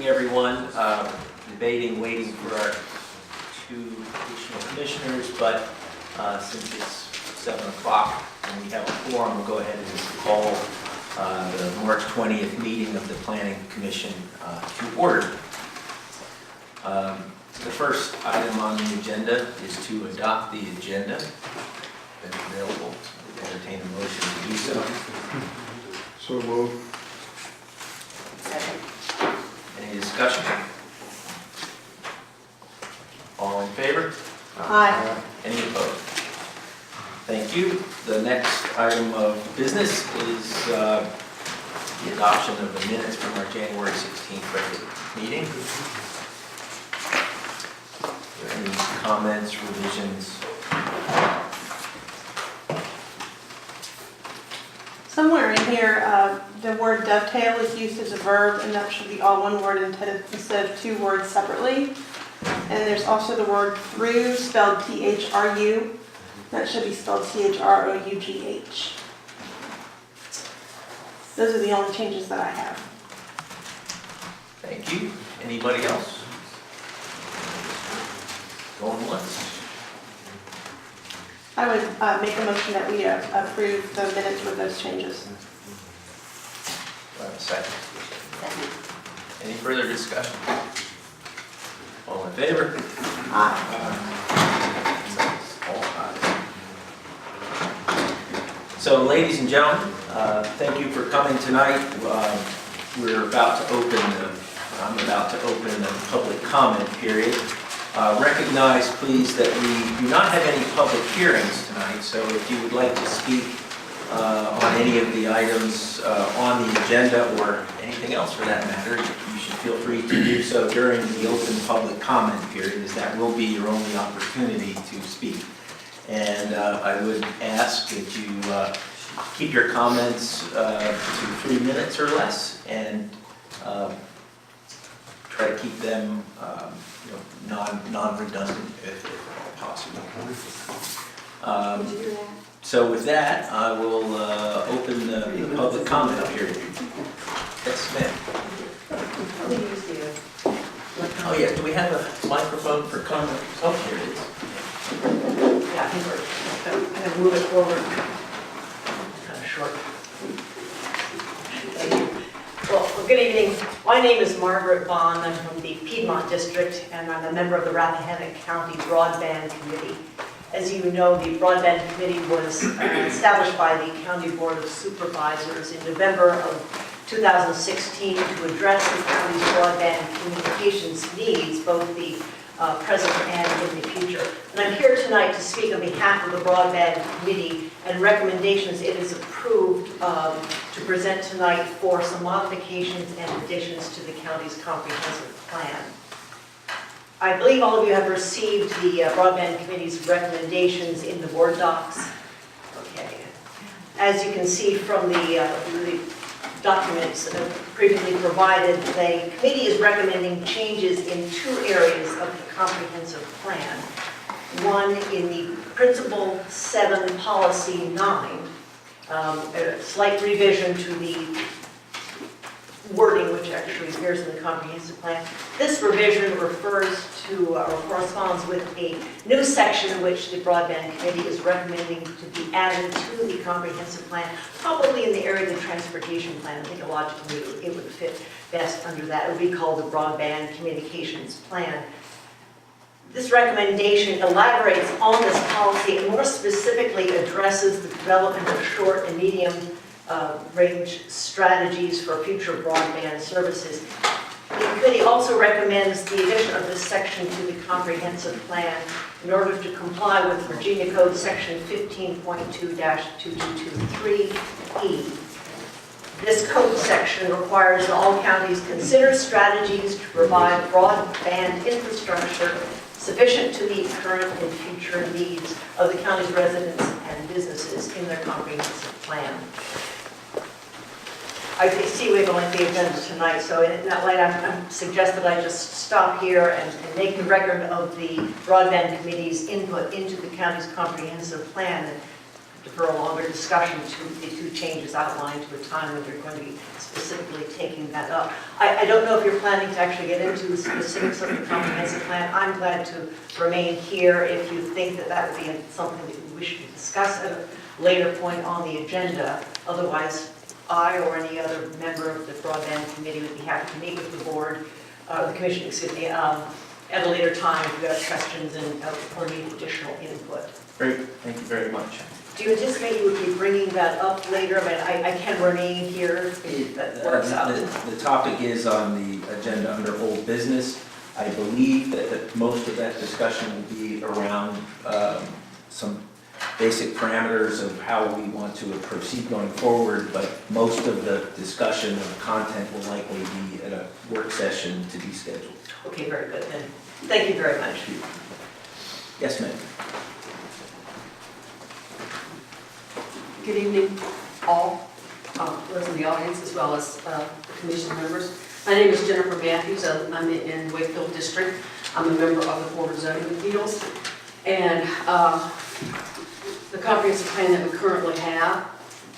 everyone. Debating, waiting for our two additional commissioners, but since it's 7 o'clock and we have a quorum, we'll go ahead and call the March 20th meeting of the Planning Commission to order. The first item on the agenda is to adopt the agenda. If available, entertain a motion to do so. So moved. Second. Any discussion? All in favor? Aye. Any opposed? Thank you. The next item of business is the adoption of the minutes from our January 16th regular meeting. Are there any comments, revisions? Somewhere in here, the word dovetail is used as a verb, and that should be all one word instead of two words separately. And there's also the word through, spelled T-H-R-U. That should be spelled T-H-R-O-U-G-H. Those are the only changes that I have. Thank you. Anybody else? Going once? I would make a motion that we approve the minutes with those changes. Do I have a second? Second. Any further discussion? All in favor? Aye. All ayes. So, ladies and gentlemen, thank you for coming tonight. I'm about to open the public comment period. Recognize, please, that we do not have any public hearings tonight, so if you would like to speak on any of the items on the agenda or anything else for that matter, you should feel free to do so during the open public comment period, as that will be your only opportunity to speak. And I would ask that you keep your comments to 3 minutes or less, and try to keep them non-redundant if at all possible. So with that, I will open the public comment period. Yes, ma'am. Oh yeah, do we have a microphone for comment? Oh, here it is. Yeah, I think we're going to move it forward. Kind of short. Thank you. Well, good evening. My name is Margaret Bond. I'm from the Piedmont District, and I'm a member of the Rappahannock County Broadband Committee. As you know, the Broadband Committee was established by the County Board of Supervisors in November of 2016 to address the county's broadband communications needs, both the present and in the future. And I'm here tonight to speak on behalf of the Broadband Committee and recommendations it has approved to present tonight for some modifications and additions to the county's comprehensive plan. I believe all of you have received the Broadband Committee's recommendations in the board docs. Okay. As you can see from the documents previously provided, the committee is recommending changes in 2 areas of the comprehensive plan. One in the Principle 7 Policy 9, a slight revision to the wording which actually appears in the comprehensive plan. This revision refers to or corresponds with a new section which the Broadband Committee is recommending to be added to the comprehensive plan, probably in the area of the transportation plan. I think logically it would fit best under that. It would be called the Broadband Communications Plan. This recommendation elaborates on this policy and more specifically addresses the development of short and medium range strategies for future broadband services. The committee also recommends the addition of this section to the comprehensive plan in order to comply with Virginia Code section 15.2-2223E. This code section requires that all counties consider strategies to provide broadband infrastructure sufficient to meet current and future needs of the county's residents and businesses in their comprehensive plan. I see we have only the agenda tonight, so in that light, I suggest that I just stop here and make the record of the Broadband Committee's input into the county's comprehensive plan. And defer a longer discussion to the two changes outlined to a time when you're going to be specifically taking that up. I don't know if you're planning to actually get into the specifics of the comprehensive plan. I'm glad to remain here if you think that that would be something that we wish to discuss at a later point on the agenda. Otherwise, I or any other member of the broadband committee would be happy to meet with the board, the commission, excuse me, at a later time if you've got questions and or need additional input. Great, thank you very much. Do you anticipate you would be bringing that up later? I mean, I can remain here if that works out. The topic is on the agenda under old business. I believe that most of that discussion will be around some basic parameters of how we want to proceed going forward, but most of the discussion of content will likely be at a work session to be scheduled. Okay, very good then. Thank you very much. Yes, ma'am. Good evening, all, those in the audience as well as the commission members. My name is Jennifer Matthews. I'm in Wakefield District. I'm a member of the Board of Zoning Appeals. And the comprehensive plan that we currently have,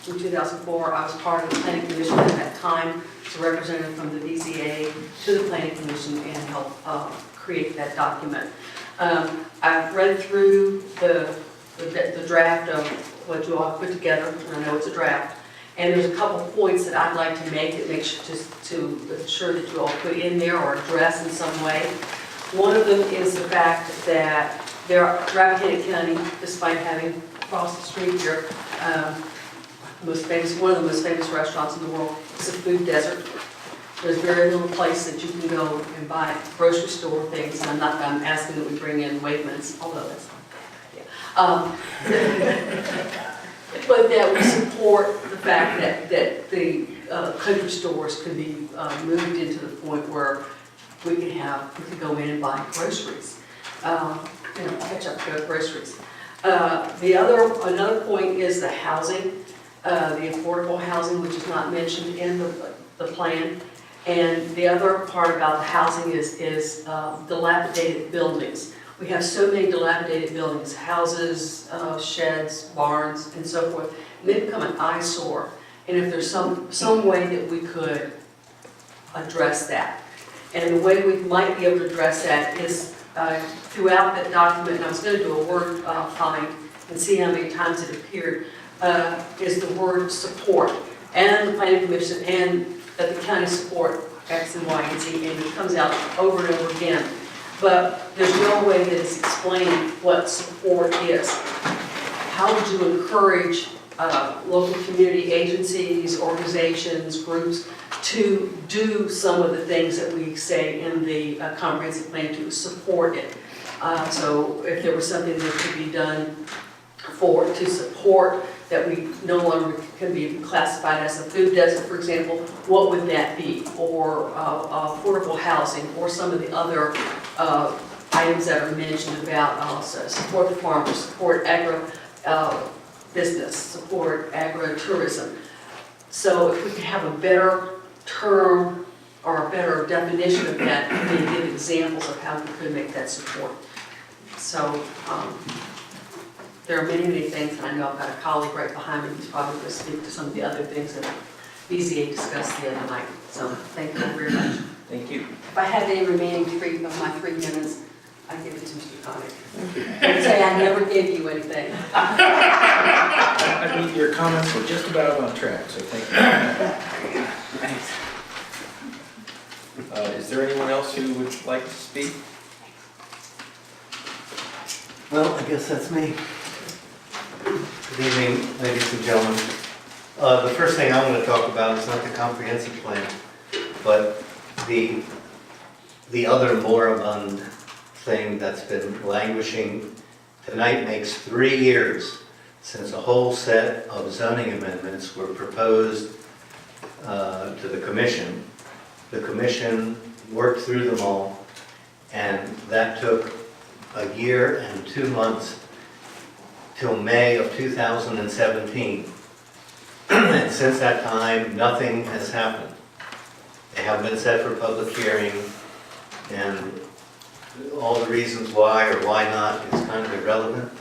in 2004, I was part of the Planning Commission at that time, as a representative from the BZA to the Planning Commission and helped create that document. I've read through the draft of what you all put together, and I know it's a draft, and there's a couple points that I'd like to make that make sure to ensure that you all put in there or address in some way. One of them is the fact that Rappahannock County, despite having across the street here, one of the most famous restaurants in the world, is a food desert. There's very little place that you can go and buy grocery store things, and I'm asking that we bring in Wegmans, although that's not a bad idea. But that we support the fact that the country stores could be moved into the point where we could go in and buy groceries, catch up to groceries. Another point is the housing, the affordable housing, which is not mentioned in the plan. And the other part about the housing is dilapidated buildings. We have so many dilapidated buildings, houses, sheds, barns, and so forth. And they become an eyesore. And if there's some way that we could address that. And the way we might be able to address that is throughout that document, and I was going to do a word find and see how many times it appeared, is the word support. And the Planning Commission and that the county support X and Y and Z, and it comes out over and over again. But there's no way that it's explained what support is. How would you encourage local community agencies, organizations, groups to do some of the things that we say in the comprehensive plan to support it? So if there was something that could be done to support that we no longer can be classified as a food desert, for example, what would that be? Or affordable housing, or some of the other items that are mentioned about support the farmers, support agro business, support agro-tourism. So if we could have a better term or a better definition of that, and then give examples of how we could make that support. So there are many, many things, and I know I've got a colleague right behind me who's probably going to speak to some of the other things that BZA discussed the other night. So thank you very much. Thank you. If I have any remaining of my 3 minutes, I give it to Mr. Connick. Don't say I never gave you anything. I mean, your comments were just about on track, so thank you. Thanks. Is there anyone else who would like to speak? Well, I guess that's me. Good evening, ladies and gentlemen. The first thing I want to talk about is not the comprehensive plan, but the other moribund thing that's been languishing. Tonight makes 3 years since a whole set of zoning amendments were proposed to the commission. The commission worked through them all, and that took a year and 2 months till May of 2017. And since that time, nothing has happened. They haven't been set for public hearing, and all the reasons why or why not is kind of irrelevant.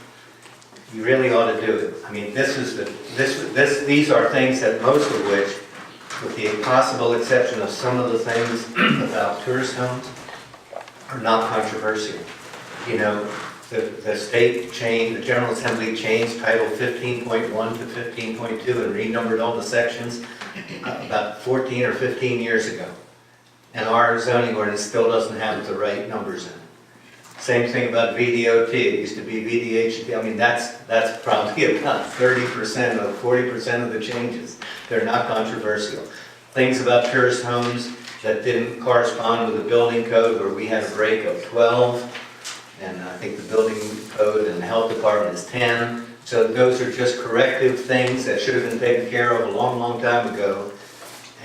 you really ought to do it. I mean, these are things that most of which, with the possible exception of some of the things about tourist homes, are not controversial. You know, the state changed, the General Assembly changed Title 15.1 to 15.2 and renumbered all the sections about 14 or 15 years ago. And our zoning ordinance still doesn't have the right numbers in it. Same thing about VDOT, it used to be VDHT, I mean, that's probably about 30% of 40% of the changes. They're not controversial. Things about tourist homes that didn't correspond with the building code, where we had a break of 12, and I think the building code and the health department is 10. So those are just corrective things that should have been taken care of a long, long time ago,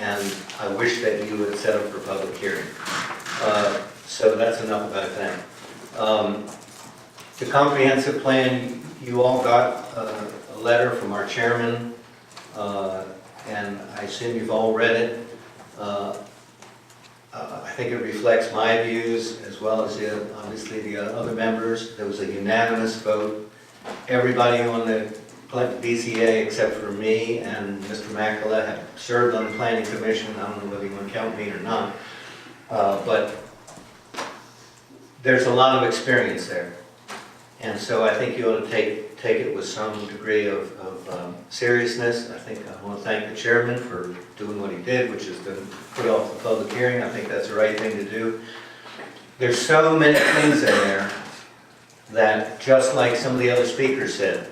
and I wish that you would set them for public hearing. So that's enough about that. The comprehensive plan, you all got a letter from our chairman, and I assume you've all read it. I think it reflects my views as well as obviously the other members. There was a unanimous vote. Everybody on the BZA except for me and Mr. Makala have served on the Planning Commission. I don't know whether you want to count me or not, but there's a lot of experience there. And so I think you ought to take it with some degree of seriousness. I think I want to thank the chairman for doing what he did, which is to put off the public hearing. I think that's the right thing to do. There's so many things in there that, just like some of the other speakers said,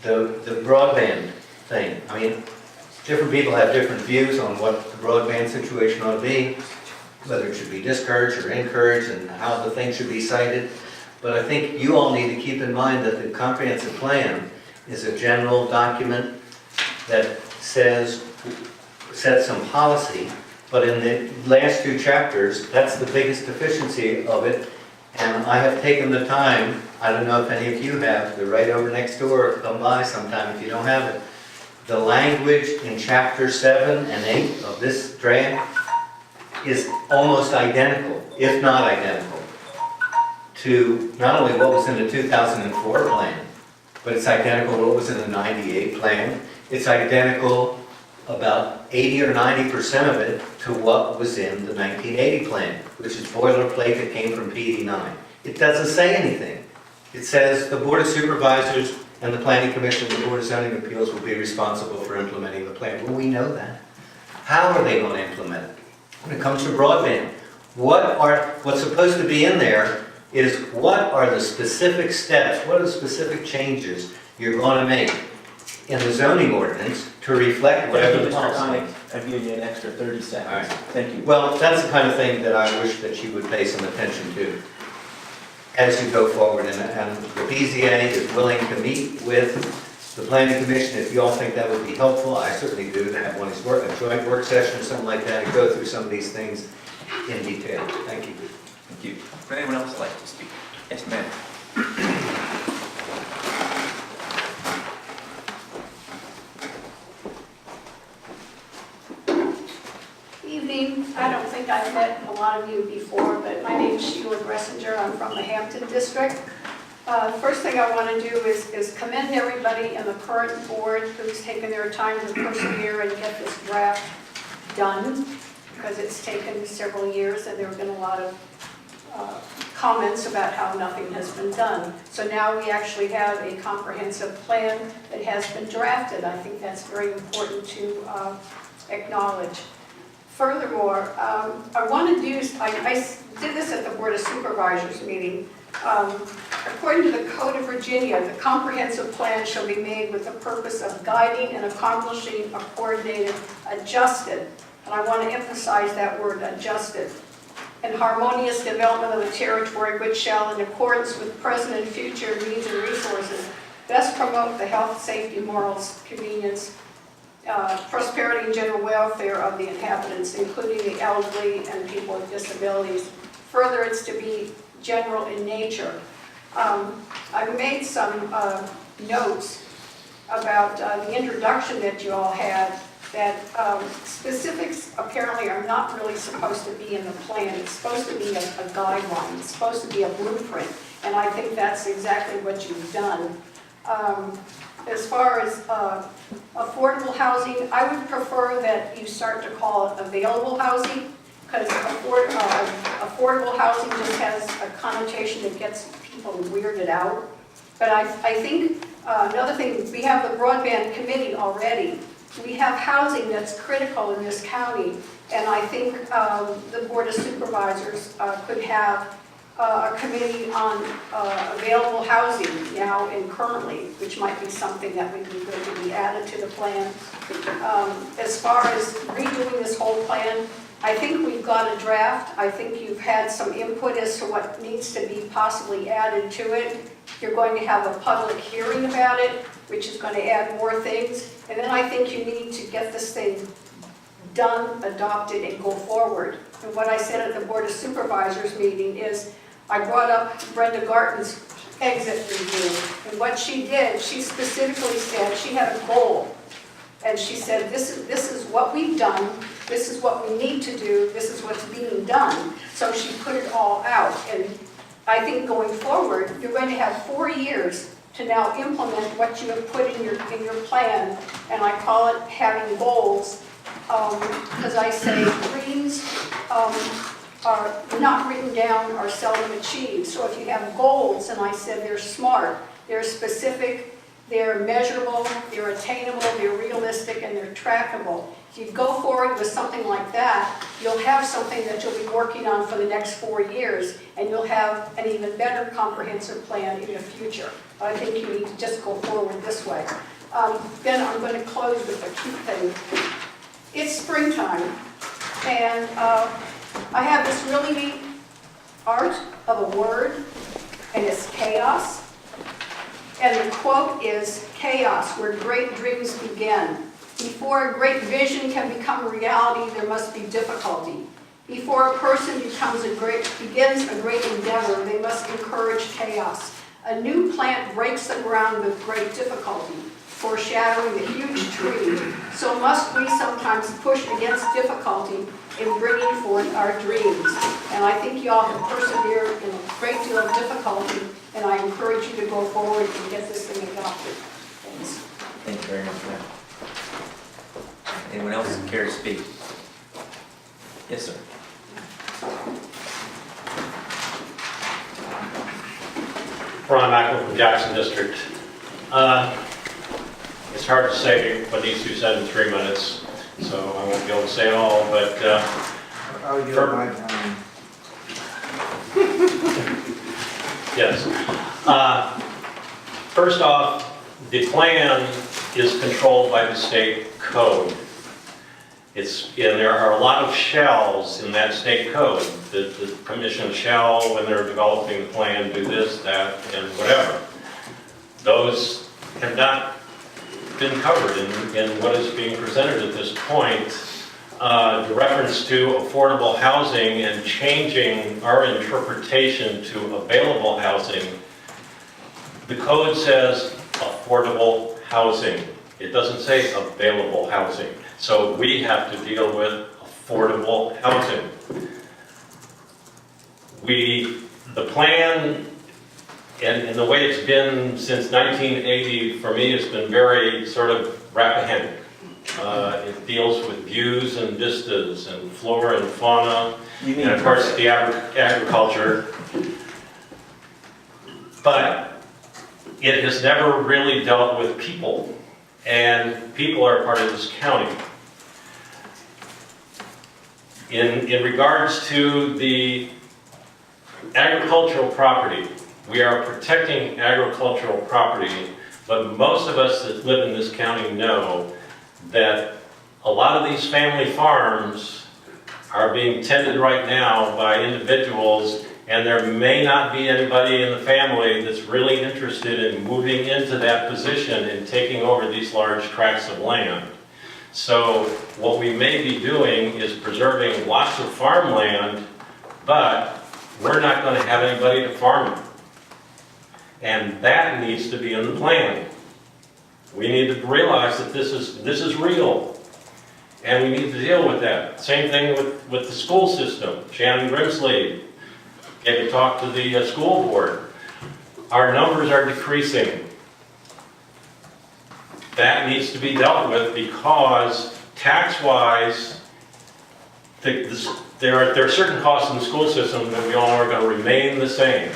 the broadband thing, I mean, different people have different views on what the broadband situation ought to be, whether it should be discouraged or encouraged, and how the thing should be cited. But I think you all need to keep in mind that the comprehensive plan is a general document that sets some policy, but in the last two chapters, that's the biggest deficiency of it. And I have taken the time, I don't know if any of you have, they're right over next door, come by sometime if you don't have it. The language in chapter 7 and 8 of this draft is almost identical, if not identical, to not only what was in the 2004 plan, but it's identical to what was in the 98 plan. It's identical about 80 or 90% of it to what was in the 1980 plan, which is boilerplate that came from PD9. It doesn't say anything. It says the Board of Supervisors and the Planning Commission and the Board of Zoning Appeals will be responsible for implementing the plan. Well, we know that. How are they going to implement it? When it comes to broadband, what's supposed to be in there is what are the specific steps, what are the specific changes you're going to make in the zoning ordinance to reflect whatever the policy is. I've given you an extra 30 seconds. All right. Thank you. Well, that's the kind of thing that I wish that you would pay some attention to as you go forward. And the BZA is willing to meet with the Planning Commission if you all think that would be helpful. I certainly do, to have one of these a joint work session or something like that and go through some of these things in detail. Thank you. Thank you. Would anyone else like to speak? Yes, ma'am. Evening. I don't think I've met a lot of you before, but my name is Sheila Gressinger. I'm from the Hampton District. First thing I want to do is commend everybody in the current board who's taken their time to persevere and get this draft done, because it's taken several years and there have been a lot of comments about how nothing has been done. So now we actually have a comprehensive plan that has been drafted. I think that's very important to acknowledge. Furthermore, I want to do, I did this at the Board of Supervisors meeting. According to the Code of Virginia, the comprehensive plan shall be made with the purpose of guiding and accomplishing a coordinated, adjusted, and I want to emphasize that word, adjusted, and harmonious development of the territory, which shall, in accordance with present and future needs and resources, best promote the health, safety, morals, convenience, prosperity and general welfare of the inhabitants, including the elderly and people with disabilities. Further, it's to be general in nature. I've made some notes about the introduction that you all had, that specifics apparently are not really supposed to be in the plan. It's supposed to be a guideline. It's supposed to be a blueprint, and I think that's exactly what you've done. As far as affordable housing, I would prefer that you start to call it available housing, because affordable housing just has a connotation that gets people weirded out. But I think another thing, we have the broadband committee already. We have housing that's critical in this county, and I think the Board of Supervisors could have a committee on available housing now and currently, which might be something that would be good to be added to the plan. As far as redoing this whole plan, I think we've got a draft. I think you've had some input as to what needs to be possibly added to it. You're going to have a public hearing about it, which is going to add more things. And then I think you need to get this thing done, adopted, and go forward. And what I said at the Board of Supervisors meeting is, I brought up Brenda Garton's exit review. And what she did, she specifically said she had a goal. And she said, this is what we've done, this is what we need to do, this is what's being done. So she put it all out. And I think going forward, you're going to have 4 years to now implement what you have put in your plan. And I call it having goals, because I say dreams are not written down or seldom achieved. So if you have goals, and I said they're smart, they're specific, they're measurable, they're attainable, they're realistic, and they're trackable. If you go forward with something like that, you'll have something that you'll be working on for the next 4 years, and you'll have an even better comprehensive plan in the future. But I think you need to just go forward this way. Then I'm going to close with a cute thing. It's springtime, and I have this really neat art of a word, and it's chaos. And the quote is, "Chaos, where great dreams begin. Before a great vision can become reality, there must be difficulty. Before a person begins a great endeavor, they must encourage chaos. A new plant breaks the ground with great difficulty, foreshadowing the huge tree. So must we sometimes push against difficulty in bringing forth our dreams." And I think you all have persevered in a great deal of difficulty, and I encourage you to go forward and get this thing adopted. Thanks. Thank you very much for that. Anyone else care to speak? Yes, sir. Ron Mackel from Jackson District. It's hard to say what needs to be said in 3 minutes, so I won't be able to say it all, but I'll give my time. yes. First off, the plan is controlled by the state code. And there are a lot of shells in that state code. The commission shall, when they're developing the plan, do this, that, and whatever. Those have not been covered in what is being presented at this point. The reference to affordable housing and changing our interpretation to available housing. The code says affordable housing. It doesn't say available housing. So we have to deal with affordable housing. The plan, and the way it's been since 1980, for me, it's been very sort of Rappahannock. It deals with views and vistas and flora and fauna, and of course the agriculture. But it has never really dealt with people, and people are part of this county. In regards to the agricultural property, we are protecting agricultural property, but most of us that live in this county know that a lot of these family farms are being tended right now by individuals, and there may not be anybody in the family that's really interested in moving into that position and taking over these large tracts of land. So what we may be doing is preserving lots of farmland, but we're not going to have anybody to farm it. And that needs to be in the plan. We need to realize that this is real, and we need to deal with that. Same thing with the school system. Shannon Grimsley gave a talk to the school board. Our numbers are decreasing. that needs to be dealt with because tax-wise, there are certain costs in the school system that we all are going to remain the same.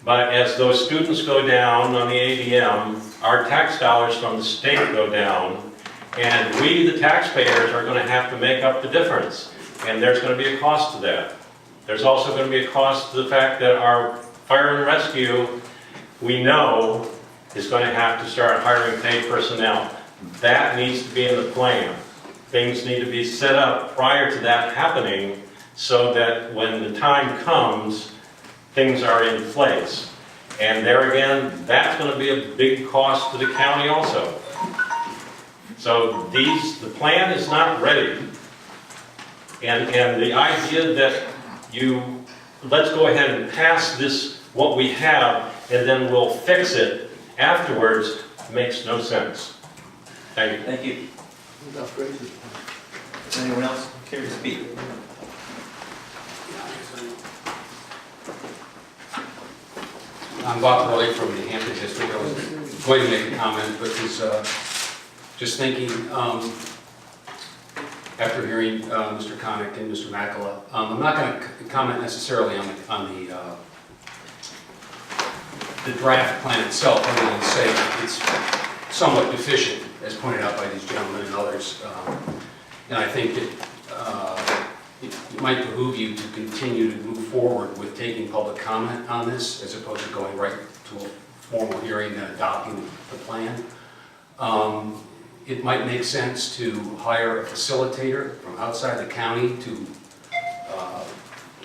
But as those students go down on the ADM, our tax dollars from the state go down, and we, the taxpayers, are going to have to make up the difference. And there's going to be a cost to that. There's also going to be a cost to the fact that our fire and rescue, we know, is going to have to start hiring paid personnel. That needs to be in the plan. Things need to be set up prior to that happening so that when the time comes, things are in place. And there again, that's going to be a big cost to the county also. So the plan is not ready. And the idea that let's go ahead and pass this, what we have, and then we'll fix it afterwards, makes no sense. Thank you. Thank you. Does anyone else care to speak? I'm Bob Hurley from the Hampton District. I was going to make a comment, but was just thinking, after hearing Mr. Connick and Mr. Makala, I'm not going to comment necessarily on the draft plan itself. I'm going to say it's somewhat deficient, as pointed out by these gentlemen and others. And I think that it might behoove you to continue to move forward with taking public comment on this, as opposed to going right to a formal hearing and adopting the plan. It might make sense to hire a facilitator from outside the county to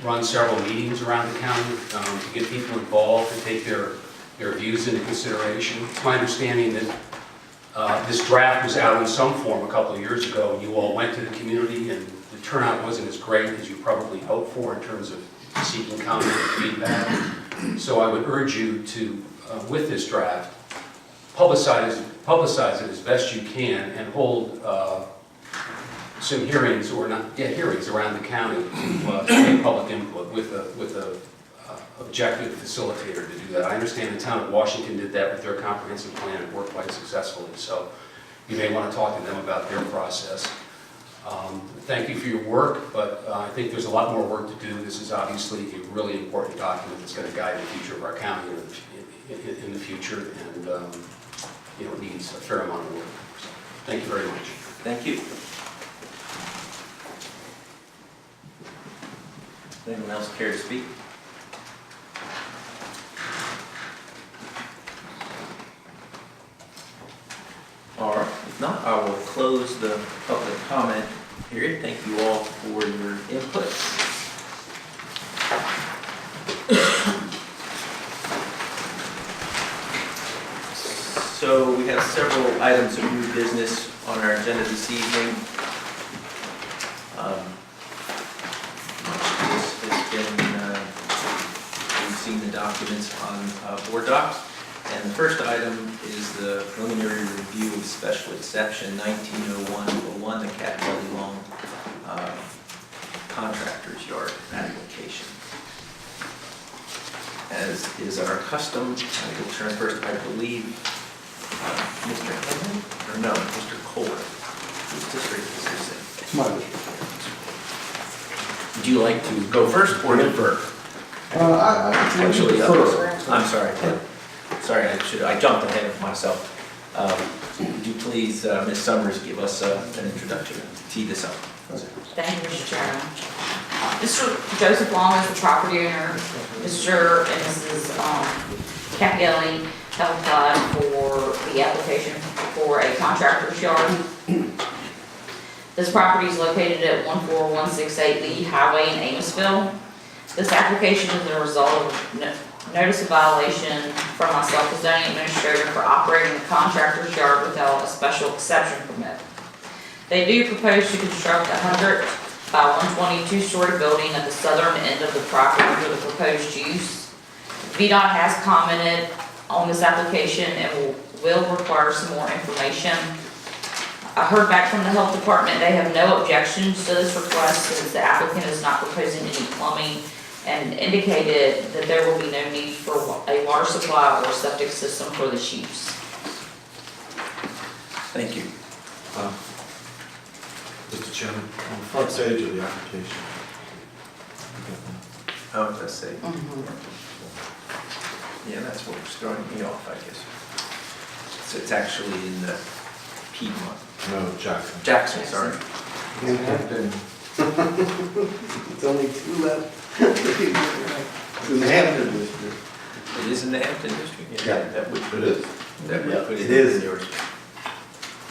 run several meetings around the county, to get people involved, to take their views into consideration. It's my understanding that this draft was out in some form a couple of years ago, and you all went to the community, and the turnout wasn't as great as you probably hoped for in terms of seeking comment and feedback. So I would urge you to, with this draft, publicize it as best you can and hold some hearings hearings around the county to take public input with a objective facilitator to do that. I understand the town of Washington did that with their comprehensive plan and worked quite successfully, so you may want to talk to them about their process. Thank you for your work, but I think there's a lot more work to do. This is obviously a really important document that's going to guide the future of our county in the future, and it needs a fair amount of work. So, thank you very much. Thank you. Does anyone else care to speak? All right, if not, I will close the public comment period. Thank you all for your input. So we have several items of new business on our agenda this evening. This has been, we've seen the documents on board docs. And the first item is the preliminary review of special exception 1901-01, the Cat Belly Long contractor's yard application. As is our custom, I will turn first, I believe, Mr. Henry, or no, Mr. Kohler. Whose district is this in? It's my district. Would you like to go first or defer? Actually, I'm sorry. Sorry, I jumped ahead of myself. Would you please, Ms. Summers, give us an introduction and tee this up? Thank you, Mr. Chairman. Mr. Joseph Long is the property owner. Mr. and Mrs. Capelli have applied for the application for a contractor's yard. This property is located at 14168 Lee Highway in Amosville. This application is the result of notice of violation from myself as zoning administrator for operating a contractor's yard without a special exception permit. They do propose to construct a 100 by 120 two-story building at the southern end of the property for the proposed use. VDOT has commented on this application and will require some more information. I heard back from the health department. They have no objections to this request since the applicant is not proposing any plumbing and indicated that there will be no need for a water supply or septic system for this use. Thank you. Mr. Chairman, on the front page of the application. Oh, let's see. Yeah, that's what was throwing me off, I guess. So it's actually in the Piedmont. No, Jackson. Jackson, sorry. Hampton. It's only 2 left. It's in the Hampton district. It is in the Hampton district? Yeah. That would put It it, is. that would put it It is. in yours.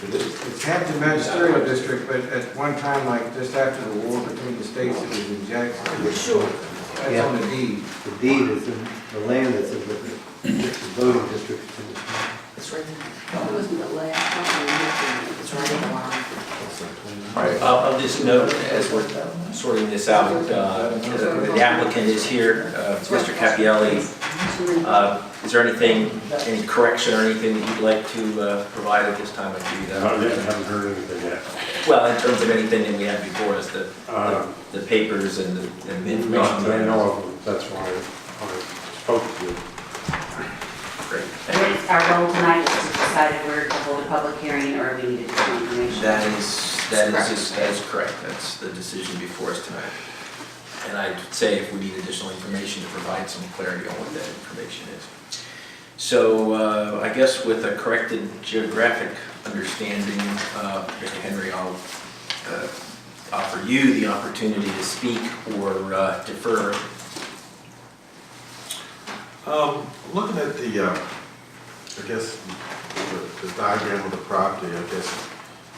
It is. It's Hampton Magisterial District, but at one time, like just after the war between the states, it was in Jackson. Sure. That's on the deed. The deed is in, the land is in the voting district. It's right there. It wasn't the last, it's right in the line. All right, I'll just note as we're sorting this out, the applicant is here, it's Mr. Capielli. Is there anything, any correction or anything that you'd like to provide at this time? I haven't heard anything yet. Well, in terms of anything that we had before us, the papers and the information. Not that I know of, that's why I spoke to you. Great. Our goal tonight is to decide if we're to hold a public hearing or we need additional information. That is correct. That's the decision before us tonight. And I'd say if we need additional information to provide some clarity on what that information is. So I guess with a corrected geographic understanding, Mr. Henry, I'll offer you the opportunity to speak or defer. Looking at the, I guess, the diagram of the property, I guess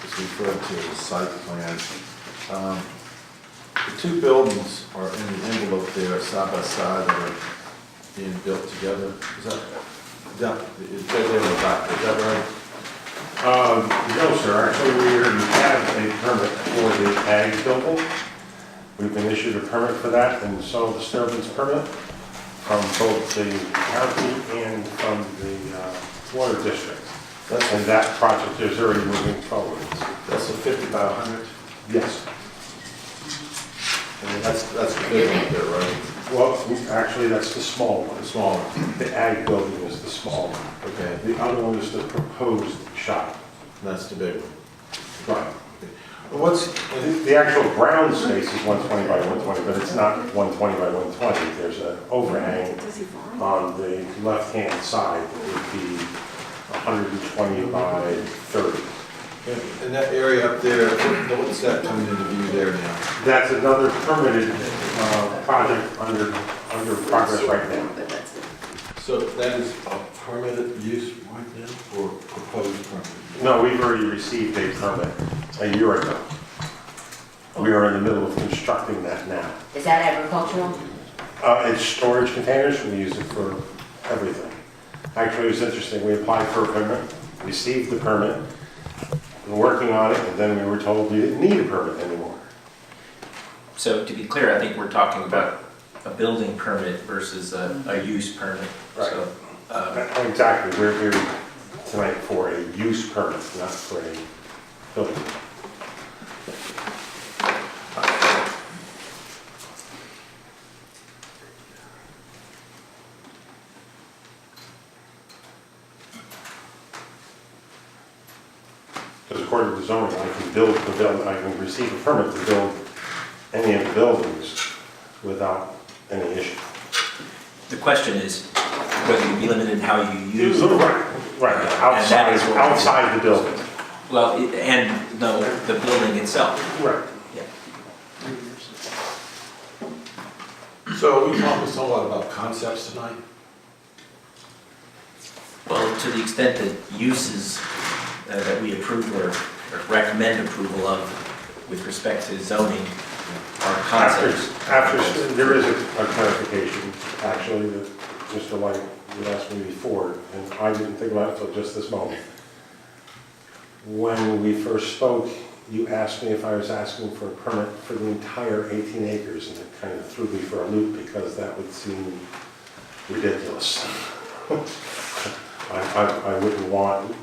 it's referred to as a site plan. The 2 buildings are in the envelope there, side by side, that are being built together. Is that right? No, sir, actually, we already have a permit for the ag building. We've been issued a permit for that and soil disturbance permit from both the county and from the water district. And that project is already moving forward. That's a 50 by 100? Yes. And that's the big one there, right? Well, actually, that's the small one. The small one. The ag building is the small one. Okay, The other one is the proposed shop. that's the big one. Right. Well, what's, The actual ground space is 120 by 120, but it's not 120 by 120. There's an overhang on the left-hand side that would be 120 by 30. in that area up there, what's that coming into view there now? That's another permitted project under progress right now. So that is a permitted use right now, or proposed permit? No, we've already received a permit a year ago. We are in the middle of constructing that now. Is that agricultural? It's storage containers, we use it for everything. Actually, it was interesting, we applied for a permit, received the permit, been working on it, and then we were told we didn't need a permit anymore. So to be clear, I think we're talking about a building permit versus a use permit. Right. So, Exactly, we're here tonight for a use permit, not for a building. Because according to the zoning, I can build the building, I can receive a permit to build any of the buildings without any issue. the question is whether you be limited in how you use it. Right, And that is what- outside the building. Well, and the building itself. Right. So we talking somewhat about concepts tonight? Well, to the extent that uses that we approve or recommend approval of with respect to zoning are concepts. After, there is a clarification, actually, that Mr. Light would ask me before, and I didn't think about it until just this moment. When we first spoke, you asked me if I was asking for a permit for the entire 18 acres, and it kind of threw me for a loop because that would seem ridiculous. I wouldn't want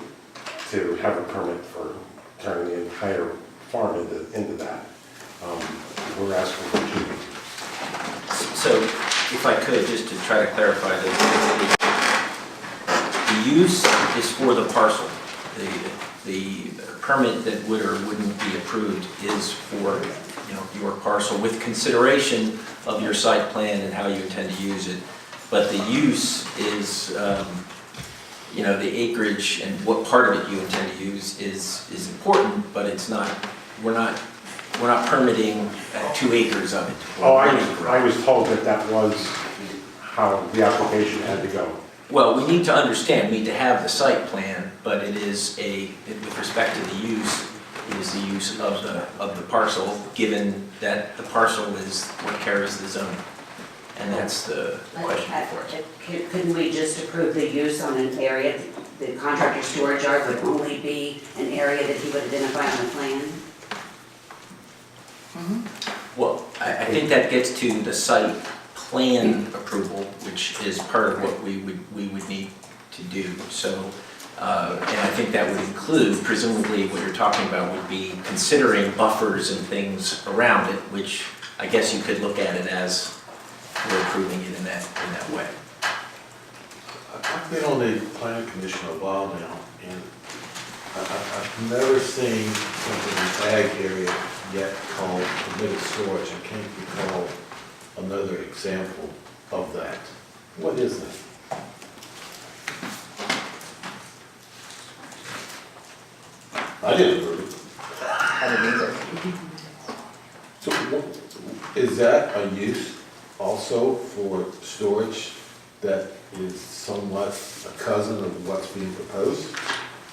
to have a permit for turning the entire farm into that. We're asking for 2. So if I could, just to try to clarify this, the use is for the parcel. the permit that would or wouldn't be approved is for, your parcel with consideration of your site plan and how you intend to use it. But the use is, the acreage and what part of it you intend to use is important, but it's not, we're not permitting 2 acres of it. Oh, or 1 acre. I was told that that was how the application had to go. Well, we need to understand, we need to have the site plan, but it is with respect to the use, it is the use of the parcel, given that the parcel is what carries the zone. And that's the question before us. Couldn't we just approve the use on an area? The contractor's storage yard would only be an area that he would identify on the plan? Well, I think that gets to the site plan approval, which is part of what we would need to do. So, and I think that would include, presumably what you're talking about would be considering buffers and things around it, which I guess you could look at it as we're approving it in that way. I've been on the planning commission a while now, and I've never seen something in the ag area yet called permitted storage. I can't recall another example of that. What is that? I didn't approve it. I didn't either. So is that a use also for storage that is somewhat a cousin of what's being proposed?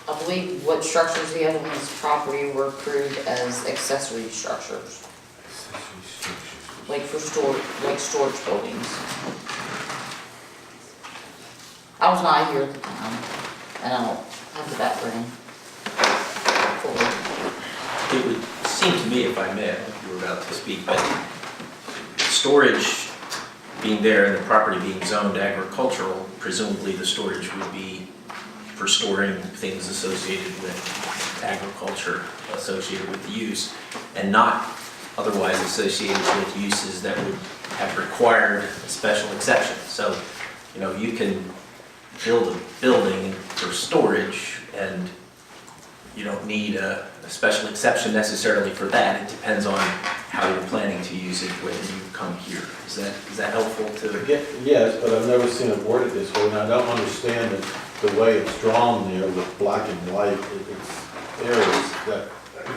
I believe what structures he had on his property were approved as accessory structures, Accessory structures. like for storage buildings. I was not here at the time, and I don't have the background fully. It would seem to me, if I may, I think you were about to speak, but storage being there and the property being zoned agricultural, presumably the storage would be for storing things associated with agriculture, associated with the use, and not otherwise associated with uses that would have required a special exception. So, you can build a building for storage and you don't need a special exception necessarily for that. It depends on how you're planning to use it when you come here. Is that helpful to? Yes, but I've never seen it worded this way, and I don't understand the way it's drawn there with black and white. It's areas that,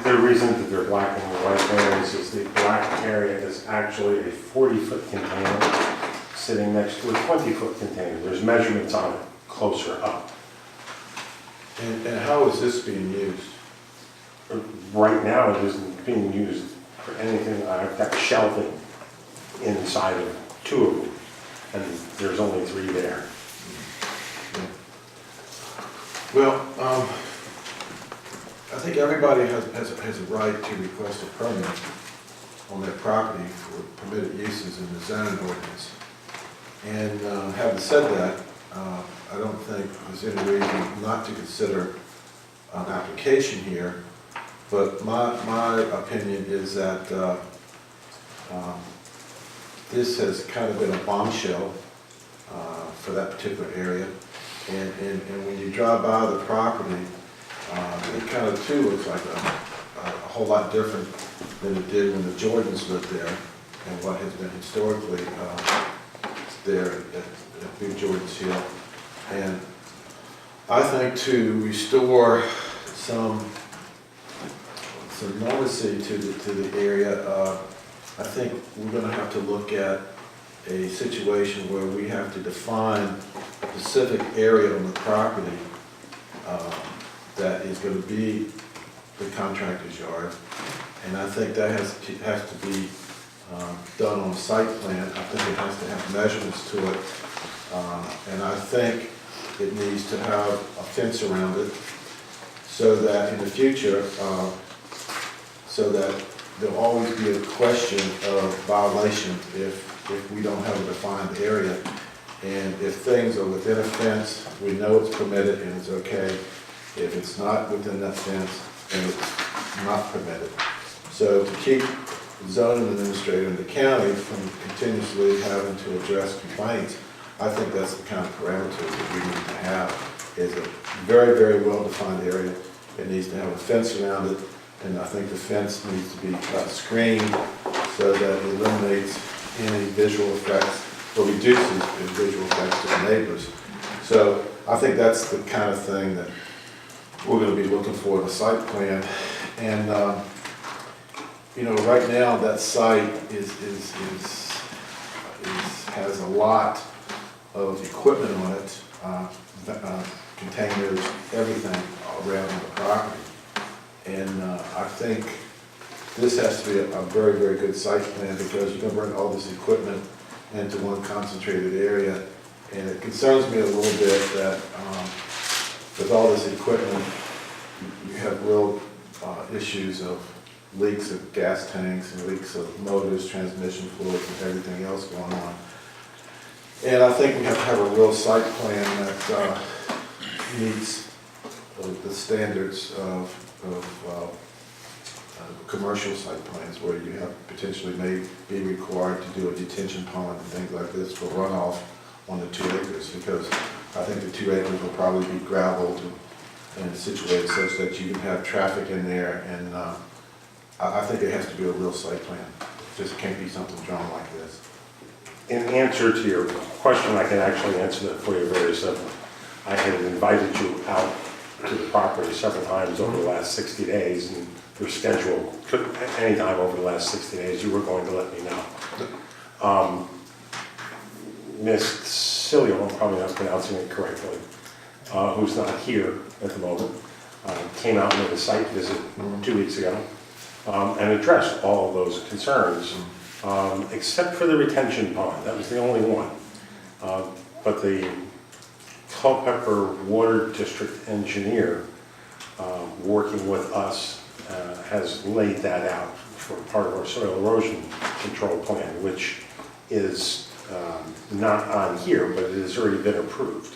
The reason that they're black and white areas is the black area is actually a 40-foot container sitting next to a 20-foot container. There's measurements on it closer up. and how is this being used? Right now, it isn't being used for anything. I've got shelving inside of 2 of them, and there's only 3 there. Well, I think everybody has a right to request a permit on their property for permitted uses in the zoning ordinance. And having said that, I don't think there's any reason not to consider an application here. But my opinion is that this has kind of been a bombshell for that particular area. And when you drive by the property, it kind of too looks like a whole lot different than it did when the Jordans lived there and what has been historically there at Big Jordan's Hill. And I think to restore some normalcy to the area, I think we're going to have to look at a situation where we have to define a specific area on the property that is going to be the contractor's yard. And I think that has to be done on a site plan. I think it has to have measurements to it. And I think it needs to have a fence around it so that in the future, so that there'll always be a question of violation if we don't have a defined area. And if things are within a fence, we know it's permitted and it's okay. If it's not within that fence, then it's not permitted. So to keep the zoning administrator in the county from continuously having to address complaints, I think that's the kind of parameters that we need to have, is a very, very well-defined area. It needs to have a fence around it, and I think the fence needs to be screened so that it eliminates any visual effects or reduces the visual effects to the neighbors. So I think that's the kind of thing that we're going to be looking for in the site plan. And you know, right now that site has a lot of equipment on it, containers, everything around the property. And I think this has to be a very, very good site plan because you're going to bring all this equipment into one concentrated area. And it concerns me a little bit that with all this equipment, you have real issues of leaks of gas tanks and leaks of motors, transmission fluids, and everything else going on. And I think we have to have a real site plan that meets the standards of commercial site plans where you have potentially may be required to do a detention pond and things like this for runoff on the 2 acres, because I think the 2 acres will probably be gravelled and situated such that you can have traffic in there, and I think it has to be a real site plan. It just can't be something drawn like this. In answer to your question, I can actually answer that for you very simple. I had invited you out to the property several times over the last 60 days, and your schedule could, any time over the last 60 days, you were going to let me know. Miss Cilio, I'm probably not pronouncing it correctly, who's not here at the moment, came out and made a site visit 2 weeks ago and addressed all of those concerns, except for the retention pond. That was the only one. But the Culpeper Water District engineer, working with us, has laid that out for part of our soil erosion control plan, which is not on here, but it has already been approved.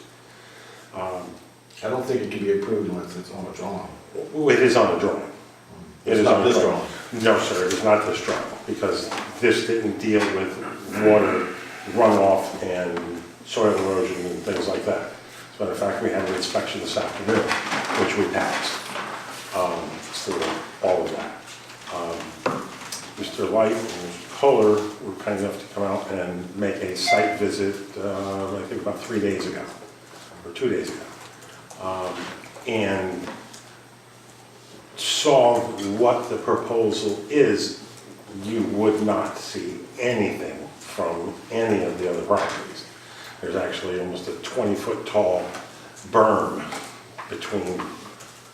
I don't think it can be approved unless it's on a drawing. It is on a drawing. It's not this drawing. No, sir, it is not this drawing, because this didn't deal with water runoff and soil erosion and things like that. As a matter of fact, we had an inspection this afternoon, which we passed. So all of that. Mr. Light and Mr. Kohler were kind enough to come out and make a site visit, I think about 3 days ago, or 2 days ago. And saw what the proposal is. You would not see anything from any of the other properties. There's actually almost a 20-foot tall berm between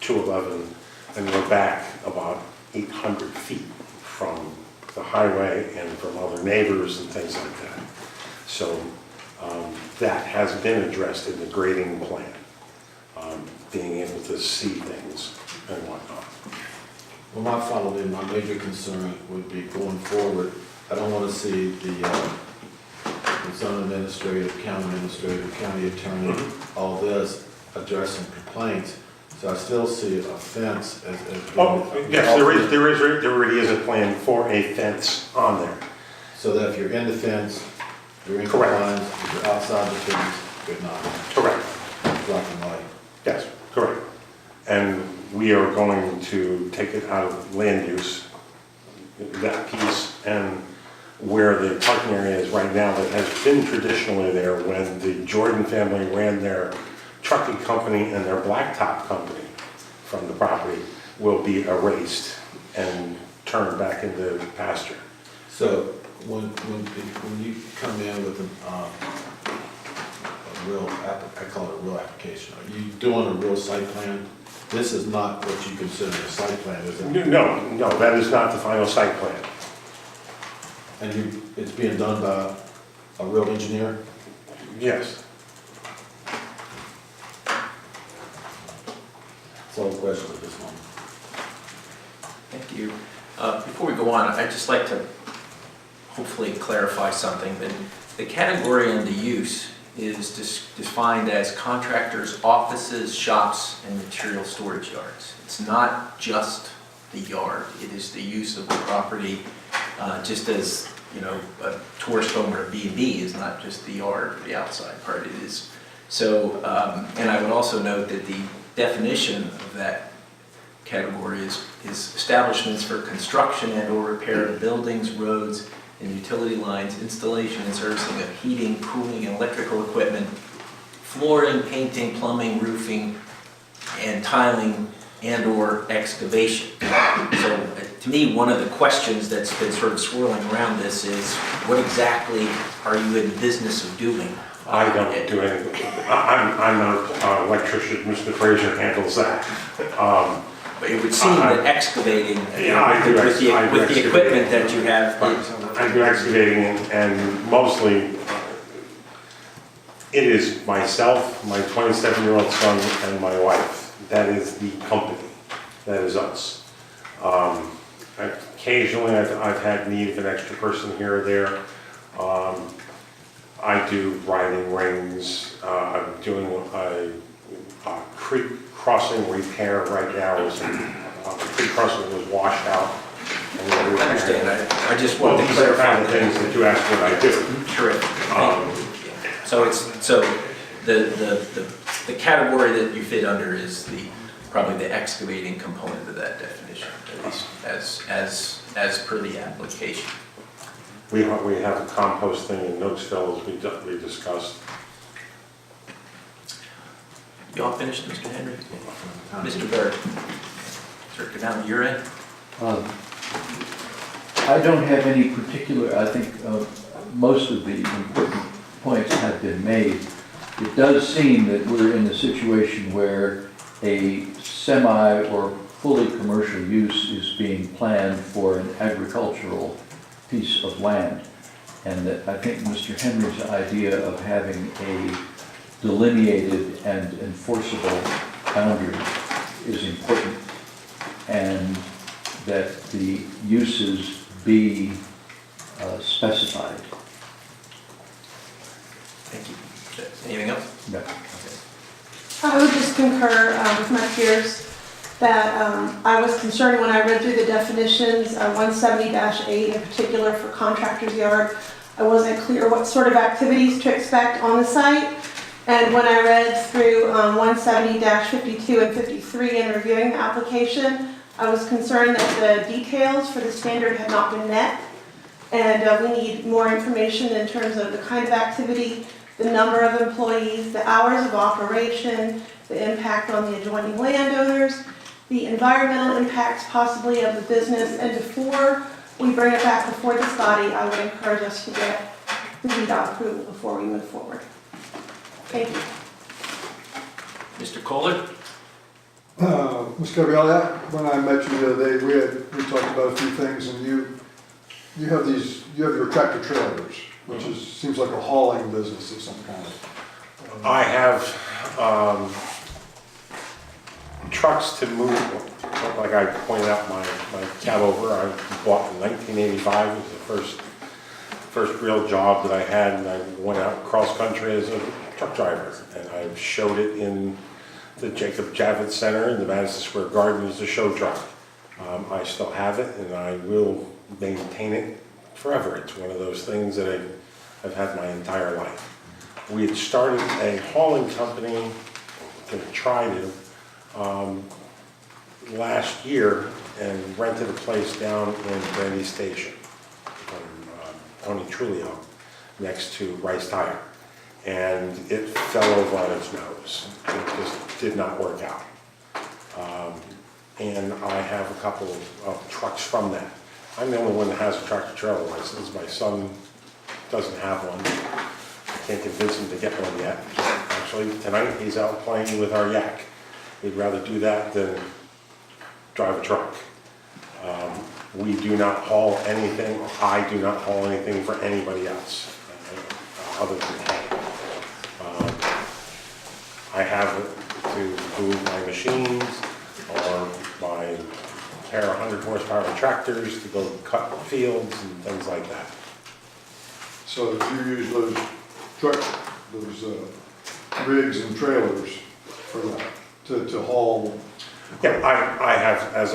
211 and we're back about 800 feet from the highway and from other neighbors and things like that. So that has been addressed in the grading plan, being able to see things and whatnot. Well, my final and my major concern would be going forward. I don't want to see the zone administrator, county attorney, all this addressing complaints. So I still see a fence as Yes, there already is a plan for a fence on there. So that if you're in the fence, you're in Correct. compliance. If you're outside the fence, you're not. Correct. Black and white. Yes, correct. And we are going to take it out of land use, that piece, and where the parking area is right now that has been traditionally there when the Jordan family ran their trucking company and their blacktop company from the property will be erased and turned back into pasture. So when you come in with a real, I call it a real application, are you doing a real site plan? This is not what you consider a site plan, is it? No, that is not the final site plan. And it's being done by a real engineer? Yes. That's all the questions at this moment. Thank you. Before we go on, I'd just like to hopefully clarify something. That the category and the use is defined as contractors' offices, shops, and material storage yards. It's not just the yard. It is the use of the property, just as, you know, a tourist home or a B&B is not just the yard or the outside part. It is. So, and I would also note that the definition of that category is establishments for construction and or repair of buildings, roads, and utility lines, installation and servicing of heating, cooling, and electrical equipment, flooring, painting, plumbing, roofing, and tiling, and or excavation. So to me, one of the questions that's been sort of swirling around this is, what exactly are you in the business of doing? I don't do anything. I'm not an electrician. Mr. Fraser handles that. But it would seem that excavating, Yeah, I do with the excavating. equipment that you have, I do excavating, and mostly it is myself, my 27-year-old son, and my wife. That is the company. That is us. Occasionally, I've had need of an extra person here or there. I do riding rings. I'm doing a creek crossing repair right now. The creek crossing was washed out. I understand. I just Well, wanted to these are the clarify kind of things that you ask what I do. Terrific. So the category that you fit under is probably the excavating component of that definition, at least as per the application. We have a composting in Nooksville, as we discussed. You all finished, Mr. Henry? Mr. Berg? Sir, now you're in. I don't have any particular, I think most of the important points have been made. It does seem that we're in a situation where a semi or fully commercial use is being planned for an agricultural piece of land. And that I think Mr. Henry's idea of having a delineated and enforceable boundary is important, and that the uses be specified. Thank you. Anything else? No. Okay. I would just concur with my peers that I was concerned when I read through the definitions, 170-8 in particular for contractor's yard. I wasn't clear what sort of activities to expect on the site. And when I read through 170-52 and 53 in reviewing the application, I was concerned that the details for the standard had not been met. And we need more information in terms of the kind of activity, the number of employees, the hours of operation, the impact on the adjoining landowners, the environmental impacts possibly of the business. And before we bring it back before this body, I would encourage us to get the VDOT approval before we move forward. Thank you. Mr. Kohler? Ms. Gabrielle, when I met you the other day, we talked about a few things, and you have your tractor trailers, which seems like a hauling business of some kind. I have trucks to move, like I pointed out my cab over, I bought in 1985, it was the first real job that I had, and I went out cross country as a truck driver, and I showed it in the Jacob Javits Center in the Madison Square Garden as a show truck. I still have it, and I will maintain it forever. It's one of those things that I've had my entire life. We had started a hauling company, going to try to, last year, and rented a place down in Brandy Station from Tony Trulio, next to Rice Tire. And it fell over on its nose. It just did not work out. And I have a couple of trucks from that. I'm the only one that has a tractor trailer license. My son doesn't have one. I can't convince him to get one yet. Actually, tonight he's out playing with our yak. We'd rather do that than drive a truck. We do not haul anything, I do not haul anything for anybody else, other than hay. I have it to move my machines, or my pair of 100 horsepower tractors to go cut fields and things like that. So you use those rigs and trailers for that, to haul? Yeah, I have, as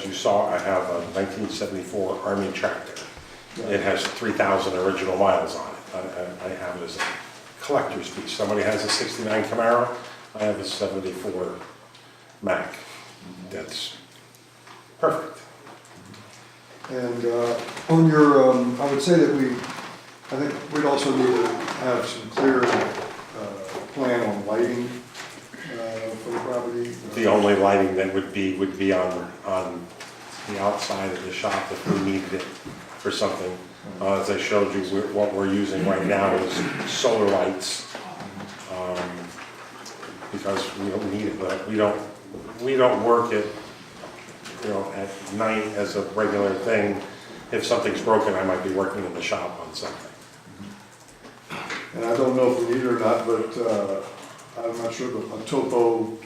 you saw, I have a 1974 Army tractor. It has 3,000 original miles on it. I have it as a collector's piece. Somebody has a 69 Camaro, I have a 74 Mac. that's perfect. And on your, I would say that I think we'd also need to have some clear plan on lighting for the property. The only lighting that would be on the outside of the shop if we needed it for something. As I showed you, what we're using right now is solar lights, because we don't need it, but we don't work it, at night as a regular thing. If something's broken, I might be working in the shop on something. And I don't know if we need it or not, but I'm not sure, but a topo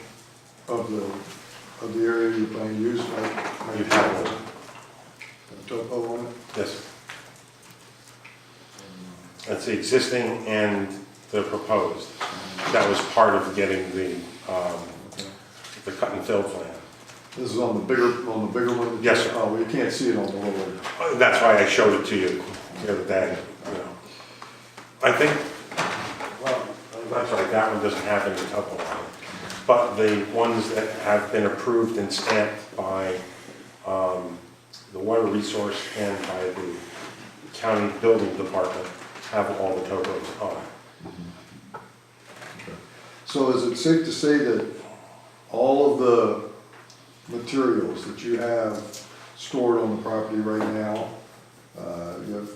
of the area you're planning to use, might You have one. a topo on it. Yes. That's the existing and the proposed. That was part of getting the cut and fill plan. This is on the bigger one? Yes, sir. Oh, well, you can't see it on the lower one. That's why I showed it to you the other day, I think, well, that's right, that one doesn't have any topo on it. But the ones that have been approved and stamped by the water resource and by the county building department have all the topos on it. So is it safe to say that all of the materials that you have stored on the property right now, you have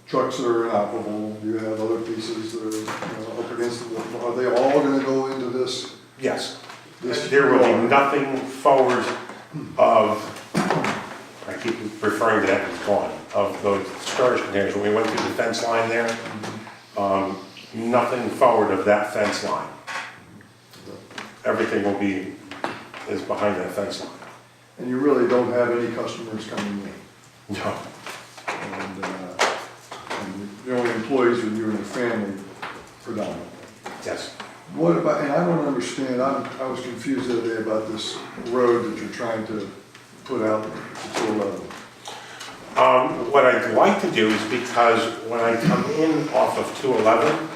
trucks that are inoperable, you have other pieces that are up against them, are they all gonna go into this? Yes. This There will be yard? nothing forward of, I keep referring to that as gone, of those storage containers. When we went through the fence line there, nothing forward of that fence line. Everything is behind that fence line. And you really don't have any customers coming in? No. And the only employees are you and your family predominantly? Yes. What about, and I don't understand, I was confused the other day about this road that you're trying to put out to 211. What I'd like to do is, because when I come in off of 211,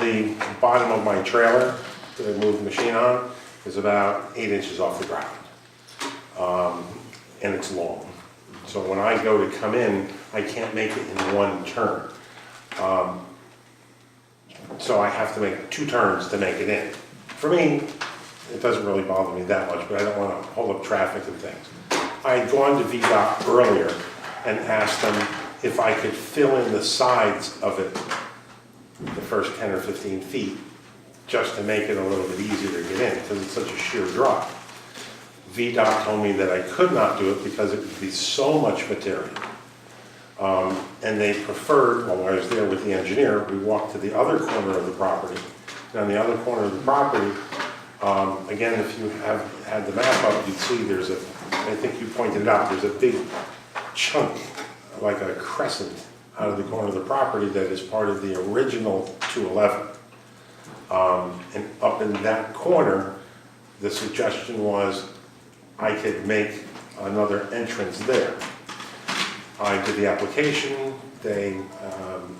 the bottom of my trailer that I move the machine on is about 8 inches off the ground. And it's long. So when I go to come in, I can't make it in one turn. So I have to make 2 turns to make it in. For me, it doesn't really bother me that much, but I don't want to hold up traffic and things. I had gone to VDOT earlier and asked them if I could fill in the sides of it, the first 10 or 15 feet, just to make it a little bit easier to get in, because it's such a sheer drop. VDOT told me that I could not do it because it would be so much material. And they preferred, while I was there with the engineer, we walked to the other corner of the property. And on the other corner of the property, again, if you have had the map up, you'd see there's I think you pointed it out, there's a big chunk, like a crescent, out of the corner of the property that is part of the original 211. And up in that corner, the suggestion was I could make another entrance there. I did the application, they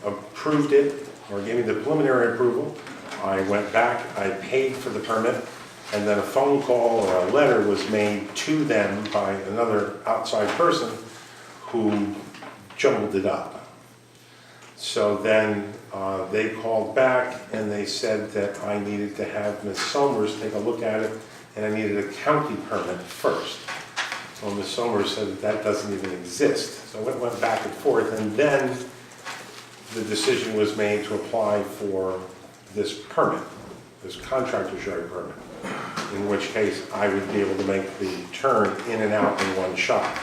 approved it, or gave me the preliminary approval. I went back, I paid for the permit, and then a phone call or a letter was made to them by another outside person who jumbled it up. So then they called back and they said that I needed to have Ms. Somers take a look at it, and I needed a county permit first. So Ms. Somers said that doesn't even exist. So it went back and forth, and then the decision was made to apply for this permit, this contractor's yard permit, in which case I would be able to make the turn in and out in one shot.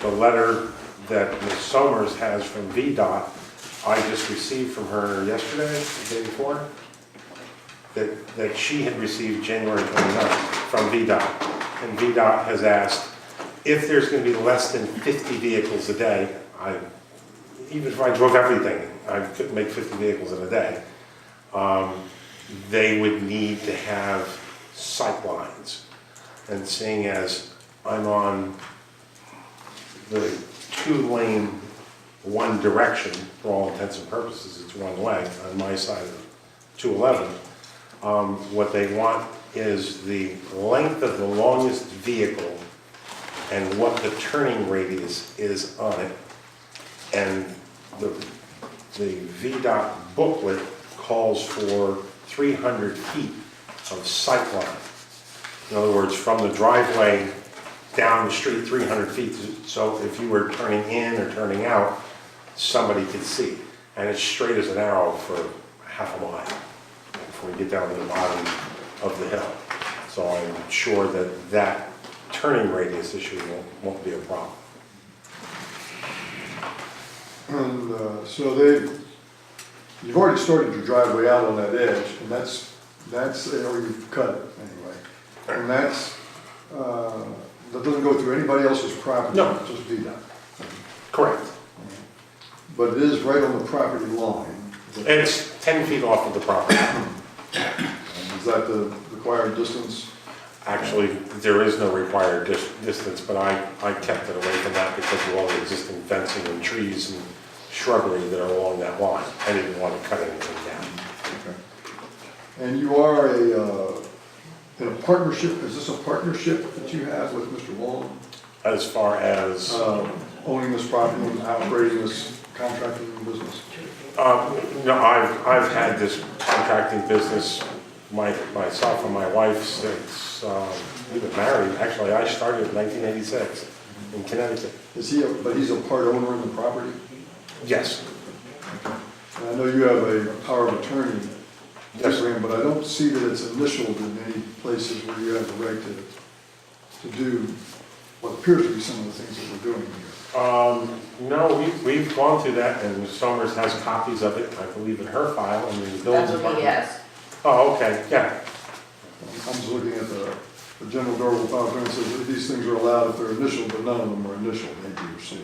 The letter that Ms. Somers has from VDOT, I just received from her yesterday, the day before, that she had received January 29th from VDOT. And VDOT has asked if there's going to be less than 50 vehicles a day. Even if I drove everything, I couldn't make 50 vehicles in a day. They would need to have sight lines. And seeing as I'm on the 2-lane, one direction, for all intents and purposes, it's one way on my side of 211. What they want is the length of the longest vehicle and what the turning radius is on it. And the VDOT booklet calls for 300 feet of sight line. In other words, from the driveway down the street, 300 feet. So if you were turning in or turning out, somebody could see. And it's straight as an arrow for half a mile before you get down to the bottom of the hill. So I'm sure that that turning radius issue won't be a problem. And so you've already started your driveway out on that edge, and that's, or you've cut it anyway. And that doesn't go through anybody else's property? No. Just VDOT? Correct. But it is right on the property line. It's 10 feet off of the property. Is that the required distance? Actually, there is no required distance, but I kept it away from that because of all the existing fencing and trees and shrubbery that are along that line. I didn't want to cut anything down. Okay. And you are in a partnership, is this a partnership that you have with Mr. Long? As far as? Owning this property and operating this contracting business? No, I've had this contracting business, myself and my wife, since we've been married. Actually, I started in 1986 in Connecticut. But he's a part owner in the property? Yes. And I know you have a power of attorney for him, but I don't see that it's initialed in any places where you have the right to do what appears to be some of the things that we're doing here. No, we've gone through that, and Ms. Somers has copies of it, I believe, in her file, and the building That's what department. he has. Oh, okay, yeah. I'm just looking at the general government power of attorney, says that these things are allowed if they're initialed, but none of them are initialed, A, B, or C.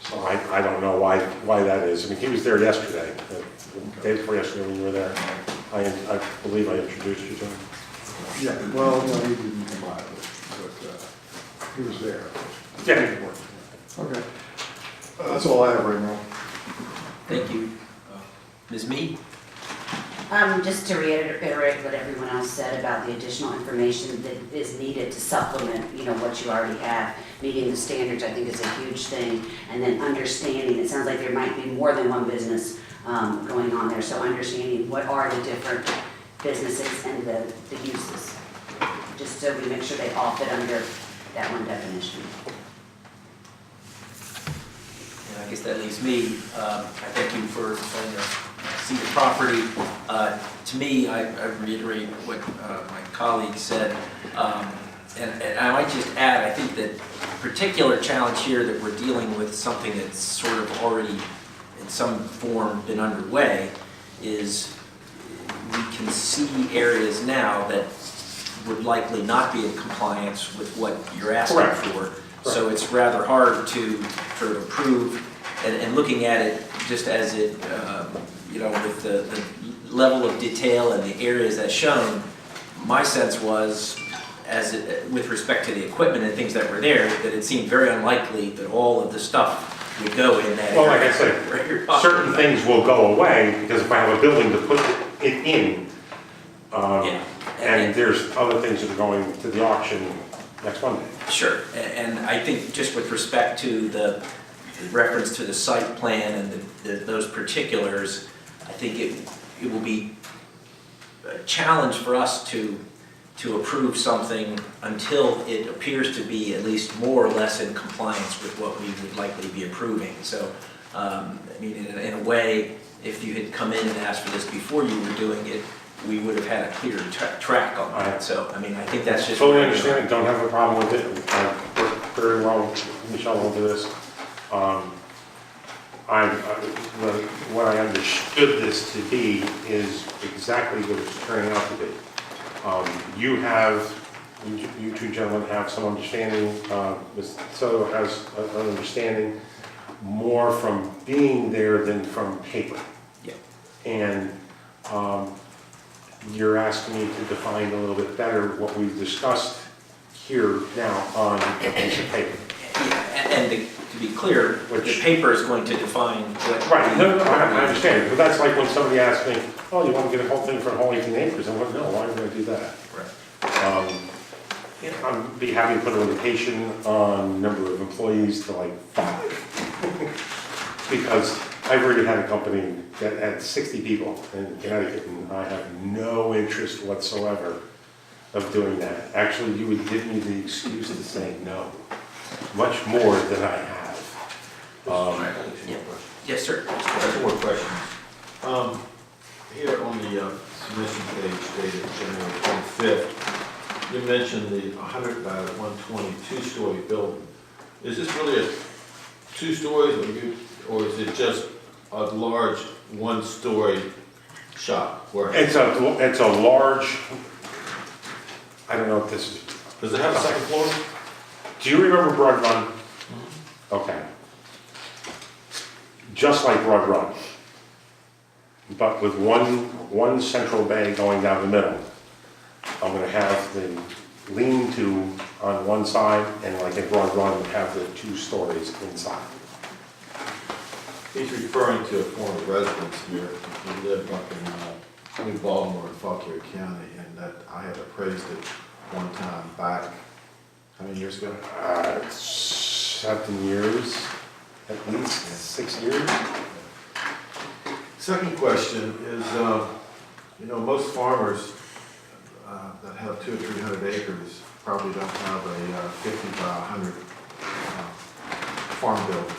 So I don't know why that is. I mean, he was there yesterday, the day before yesterday when you were there. I believe I introduced you to him. Yeah, well, no, he didn't come by, but he was there. Yeah. Okay. That's all I have right now. Thank you. Ms. Mead? Just to reiterate what everyone else said about the additional information that is needed to supplement, what you already have. Meeting the standards, I think, is a huge thing. And then understanding, it sounds like there might be more than one business going on there. So understanding what are the different businesses and the uses, just so we make sure they all fit under that one definition. And I guess that leaves me. I thank you for letting us see the property. To me, I reiterate what my colleague said. And I might just add, I think that particular challenge here that we're dealing with something that's sort of already in some form been underway is we can see areas now that would likely not be in compliance with what you're asking Correct. for. So it's rather hard to sort of approve, and looking at it just as it, with the level of detail and the areas as shown, my sense was, with respect to the equipment and things that were there, that it seemed very unlikely that all of the stuff would go in that area. Well, like I said, certain things will go away, because if I have a building to put it in, Yeah. and there's other things that are going to the auction next Monday. Sure, and I think just with respect to the reference to the site plan and those particulars, I think it will be a challenge for us to approve something until it appears to be at least more or less in compliance with what we would likely be approving. So, in a way, if you had come in and asked for this before you were doing it, we would have had a clear track on that. So, I think that's just... Totally understand, don't have a problem with it. I work very well with Michelle over this. What I understood this to be is exactly what it's turning out to be. You two gentlemen have some understanding, Ms. Soto has an understanding more from being there than from paper. Yeah. And you're asking me to define a little bit better what we've discussed here now on a piece of paper. Yeah, and to be clear, the paper is going to define what... Right, no, I understand, but that's like when somebody asks me, oh, you want to get a whole thing for a whole 18 acres? I'm like, no, why would I do that? Right. I'd be happy to put a limitation on number of employees to like 5. Because I've already had a company that had 60 people in Connecticut, and I have no interest whatsoever of doing that. Actually, you would give me the excuse to say no, much more than I have. Yes, sir. Two more questions. Here on the submission page dated January 25th, you mentioned the 100 by 120 two-story building. Is this really a 2 stories, or is it just a large 1-story shop? It's a large, I don't know if this is. Does it have a second floor? Do you remember Broad Run? Okay. Just like Broad Run, but with one central bay going down the middle. I'm gonna have the lean-to on one side, and like in Broad Run, have the 2 stories inside. He's referring to a former residence here. He lived up in New Baltimore in Fauquier County, and that I had appraised it one time back, how many years ago? 7 years, at least 6 years. Second question is, most farmers that have 200 or 300 acres probably don't have a 50 by 100 farm building.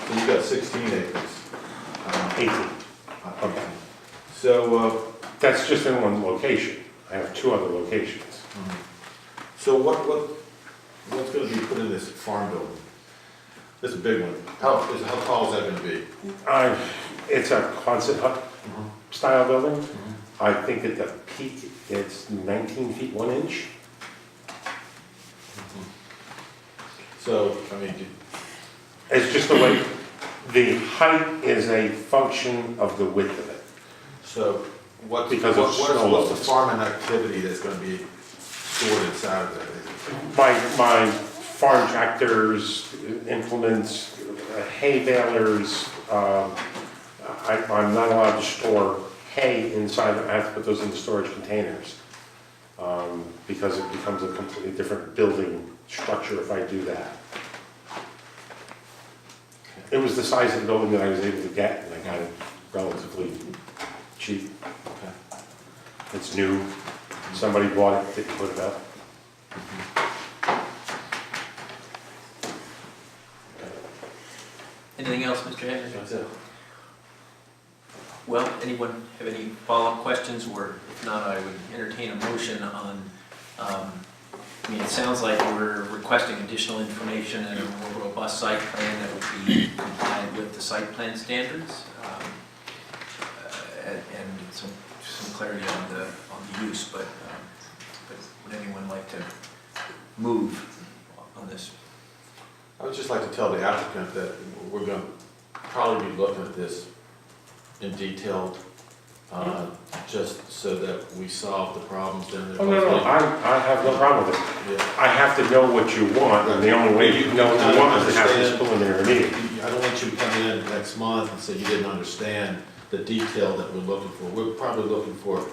So you've got 16 acres. 18. Okay. So, That's just in one location. I have 2 other locations. so what's going to be put in this farm building? This is a big one. How tall is that going to be? It's a Quonset hut style building. I think at the peak, it's 19 feet 1 inch. So, It's just the way, the height is a function of the width of it. so what's Because of snow the loads. farming activity that's going to be stored inside of that? My farm tractors, implements, hay balers, I'm not allowed to store hay inside, I have to put those into storage containers. Because it becomes a completely different building structure if I do that. It was the size of the building that I was able to get, and I got it relatively cheap. Okay. It's new, somebody bought it, didn't put it up. Anything else, Mr. Henry? That's it. Well, anyone have any follow-up questions, or if not, I would entertain a motion on, it sounds like we're requesting additional information and a more robust site plan that would be compliant with the site plan standards, and some clarity on the use, but would anyone like to move on this? I would just like to tell the applicant that we're going to probably be looking at this in detail, just so that we solve the problems. Oh, no, I have no problem with it. Yeah. I have to know what you want, and the only way you know what you want is to have this preliminary meeting. I don't want you to come in next month and say you didn't understand the detail that we're looking for. We're probably looking for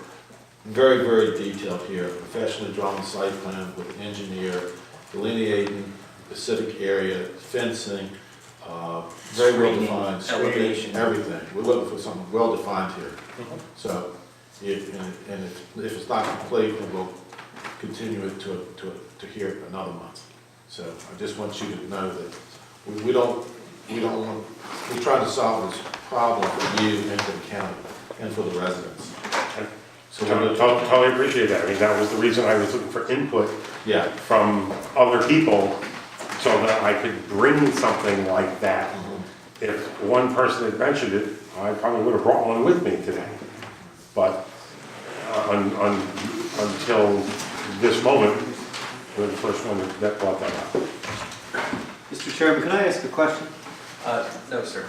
very, very detailed here, professionally drawn site plan with an engineer, delineating specific area, fencing, very well defined, elevation, everything. We're looking for something well defined here. So, if it's not complete, then we'll continue it to here another month. So I just want you to know that we don't want, we're trying to solve this problem for you and for the county and for the residents. So Totally appreciate that. I mean, that was the reason I was looking for input yeah. from other people so that I could bring something like that. If one person had mentioned it, I probably would have brought one with me today. But until this moment, we're the first one that brought that up. Mr. Chairman, can I ask a question? No, sir.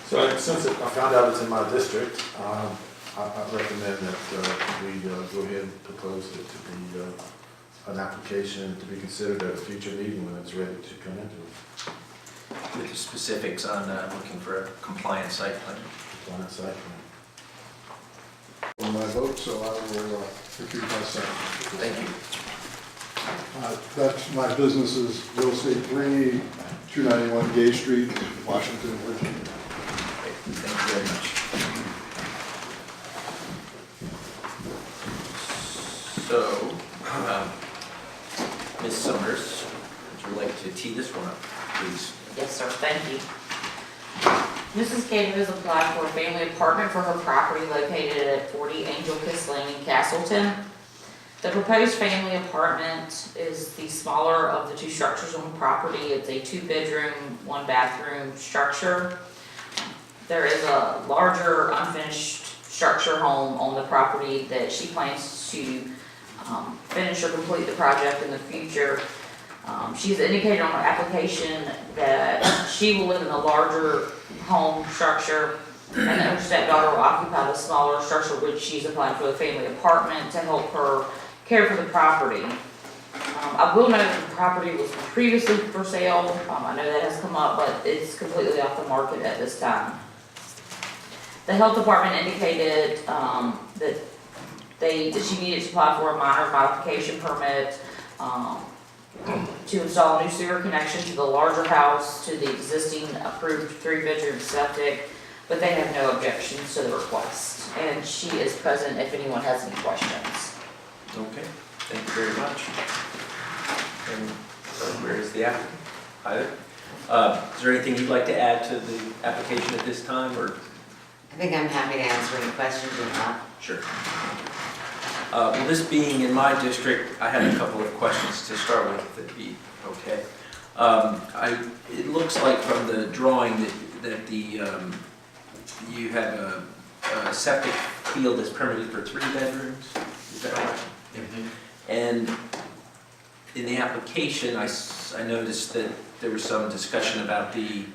So since I found out it's in my district, I recommend that we go ahead and propose it to be an application to be considered at a future meeting when it's ready to come into it. With the specifics on looking for a compliant site plan. Compliant site plan. on my vote, so I will recuse myself. Thank you. That's, my business is real estate 3, 291 Gay Street, Washington, Virginia. Thank you very much. So, Ms. Summers, would you like to tee this one up, please? Yes, sir, thank you. Mrs. Gator has applied for a family apartment for her property located at 40 Angel Kiss Lane in Castleton. The proposed family apartment is the smaller of the 2 structures on the property. It's a 2-bedroom, 1-bathroom structure. There is a larger unfinished structure home on the property that she plans to finish or complete the project in the future. She's indicated on her application that she will live in the larger home structure and that her stepdaughter will occupy the smaller structure, which she's applying for the family apartment to help her care for the property. I will note that the property was previously for sale. I know that has come up, but it's completely off the market at this time. The health department indicated that she needed to apply for a minor modification permit to install a new sewer connection to the larger house to the existing approved 3-bedroom septic, but they have no objections to the request. And she is present if anyone has any questions. Okay, thank you very much. And where is the applicant? Hi there. Is there anything you'd like to add to the application at this time, or? I think I'm happy to answer any questions you have. Sure. Well, this being in my district, I had a couple of questions to start with, if that'd be okay. It looks like from the drawing that you have a septic field that's permitted for 3 bedrooms, is that right? Mm-hmm. And in the application, I noticed that there was some discussion about the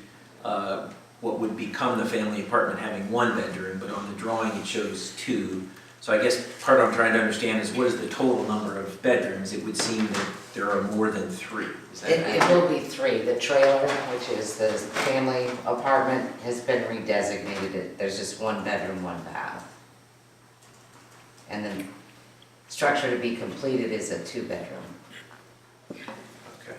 what would become the family apartment having 1 bedroom, but on the drawing it shows 2. So I guess part of what I'm trying to understand is what is the total number of bedrooms? It would seem that there are more than 3. Is that It will be 3. The trailer, which is the family apartment, has been redesignated. There's just 1 bedroom, 1 bath. And the structure to be completed is a 2-bedroom. Okay.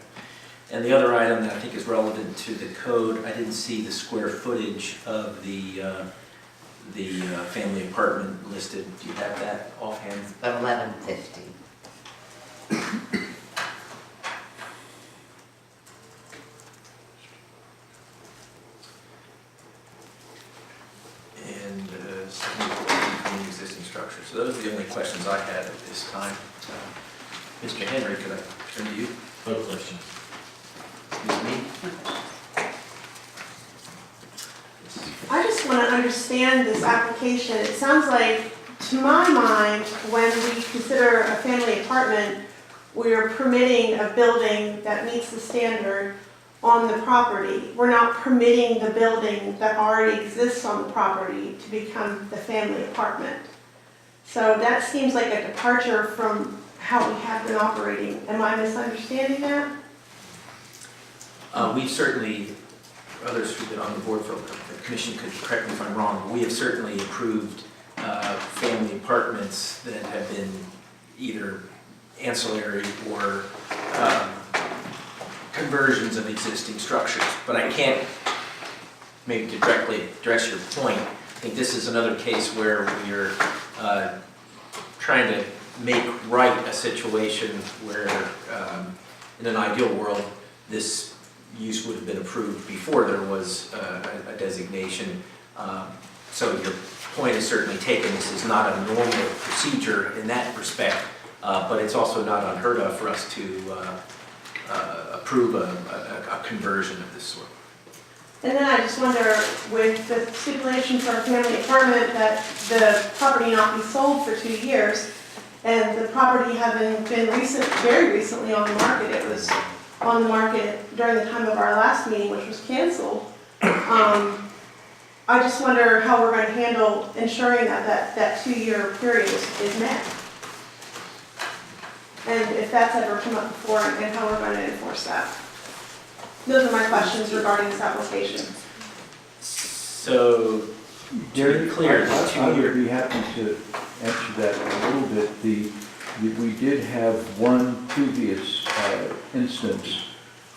And the other item that I think is relevant to the code, I didn't see the square footage of the family apartment listed. Do you have that offhand? About 1150. And 74 from the existing structure. So those are the only questions I had at this time. Mr. Henry, could I turn to you? No questions. Excuse me? I just want to understand this application. It sounds like, to my mind, when we consider a family apartment, we are permitting a building that meets the standard on the property. We're not permitting the building that already exists on the property to become the family apartment. So that seems like a departure from how we have been operating. Am I misunderstanding that? We've certainly, others who've been on the board for the commission could correct me if I'm wrong, but we have certainly approved family apartments that have been either ancillary or conversions of existing structures. But I can't, maybe to directly address your point, I think this is another case where we're trying to make right a situation where, in an ideal world, this use would have been approved before there was a designation. So your point is certainly taken. This is not a normal procedure in that respect, but it's also not unheard of for us to approve a conversion of this sort. And then I just wonder, with the stipulation for a family apartment that the property not be sold for 2 years, and the property having been very recently on the market, it was on the market during the time of our last meeting, which was canceled. I just wonder how we're going to handle ensuring that 2-year period is met. And if that's ever come up before, and how we're going to enforce that. Those are my questions regarding this application. So, to be clear, the I would 2-year. be happy to answer that a little bit. We did have one previous instance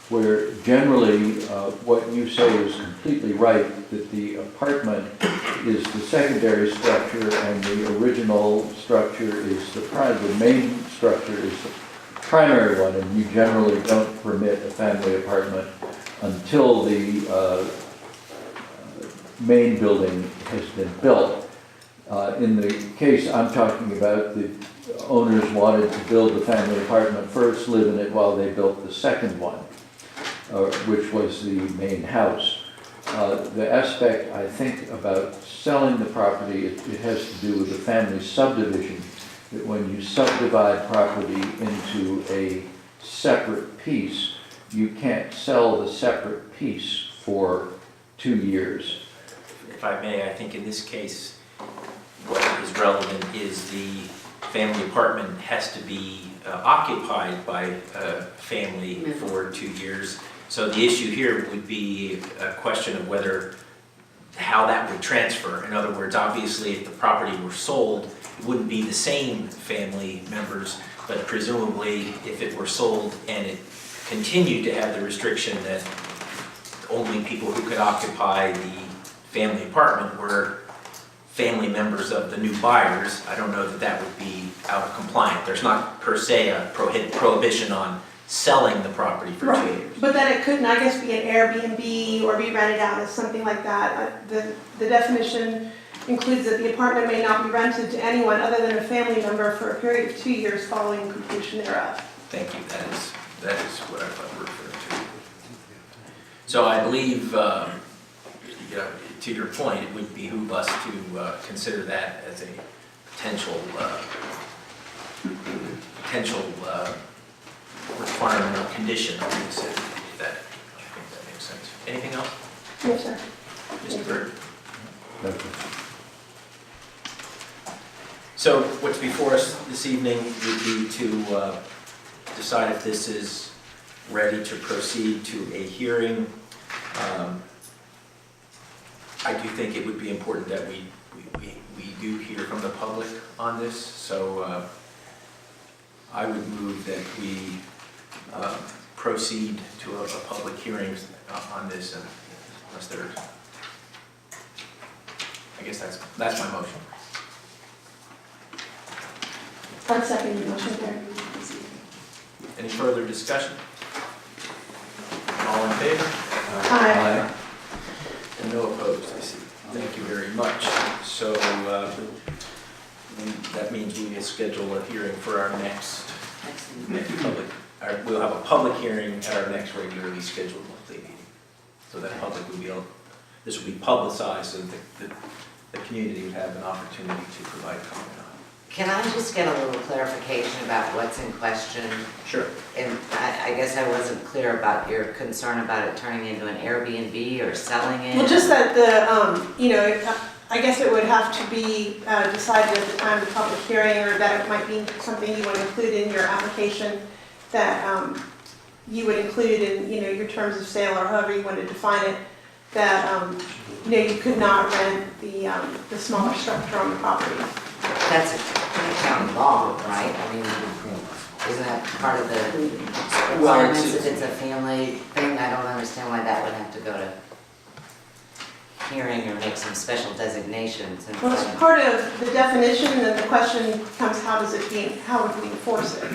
where generally what you say is completely right, that the apartment is the secondary structure and the original structure is the main structure is the primary one, and you generally don't permit a family apartment until the main building has been built. In the case I'm talking about, the owners wanted to build the family apartment first, live in it while they built the second one, which was the main house. The aspect, I think, about selling the property, it has to do with the family subdivision, that when you subdivide property into a separate piece, you can't sell the separate piece for 2 years. If I may, I think in this case, what is relevant is the family apartment has to be occupied by a family for 2 years. So the issue here would be a question of how that would transfer. In other words, obviously, if the property were sold, it wouldn't be the same family members, but presumably, if it were sold and it continued to have the restriction that only people who could occupy the family apartment were family members of the new buyers, I don't know that that would be out of compliance. There's not per se a prohibition on selling the property for 2 years. But then it couldn't, I guess, be an Airbnb or be rented out as something like that. The definition includes that the apartment may not be rented to anyone other than a family member for a period of 2 years following completion thereof. Thank you, that is what I thought we were referring to. So I believe, to your point, it would behoove us to consider that as a potential requirement or condition of this. I think that makes sense. Anything else? Yes, sir. Mr. Bird? So what's before us this evening would be to decide if this is ready to proceed to a hearing. I do think it would be important that we do hear from the public on this, so I would move that we proceed to a public hearing on this, unless there's, I guess that's my motion. I'll second your motion there. Any further discussion? All in favor? Aye. And no opposed, I see. Thank you very much. So that means we will schedule a hearing for our next public, we'll have a public hearing at our next regularly scheduled monthly meeting. So that public will be, this will be publicized so that the community would have an opportunity to provide comment on it. Can I just get a little clarification about what's in question? Sure. And I guess I wasn't clear about your concern about it turning into an Airbnb or selling it. Well, just that I guess it would have to be decided at the time of the public hearing, or that it might be something you would include in your application, that you would include in, your terms of sale, or however you want to define it, that, you could not rent the smaller structure on the property. That's county law, right? I mean, isn't that part of the requirements if it's a family thing? I don't understand why that would have to go to hearing or make some special designations. Well, it's part of the definition, and then the question becomes, how would we enforce it?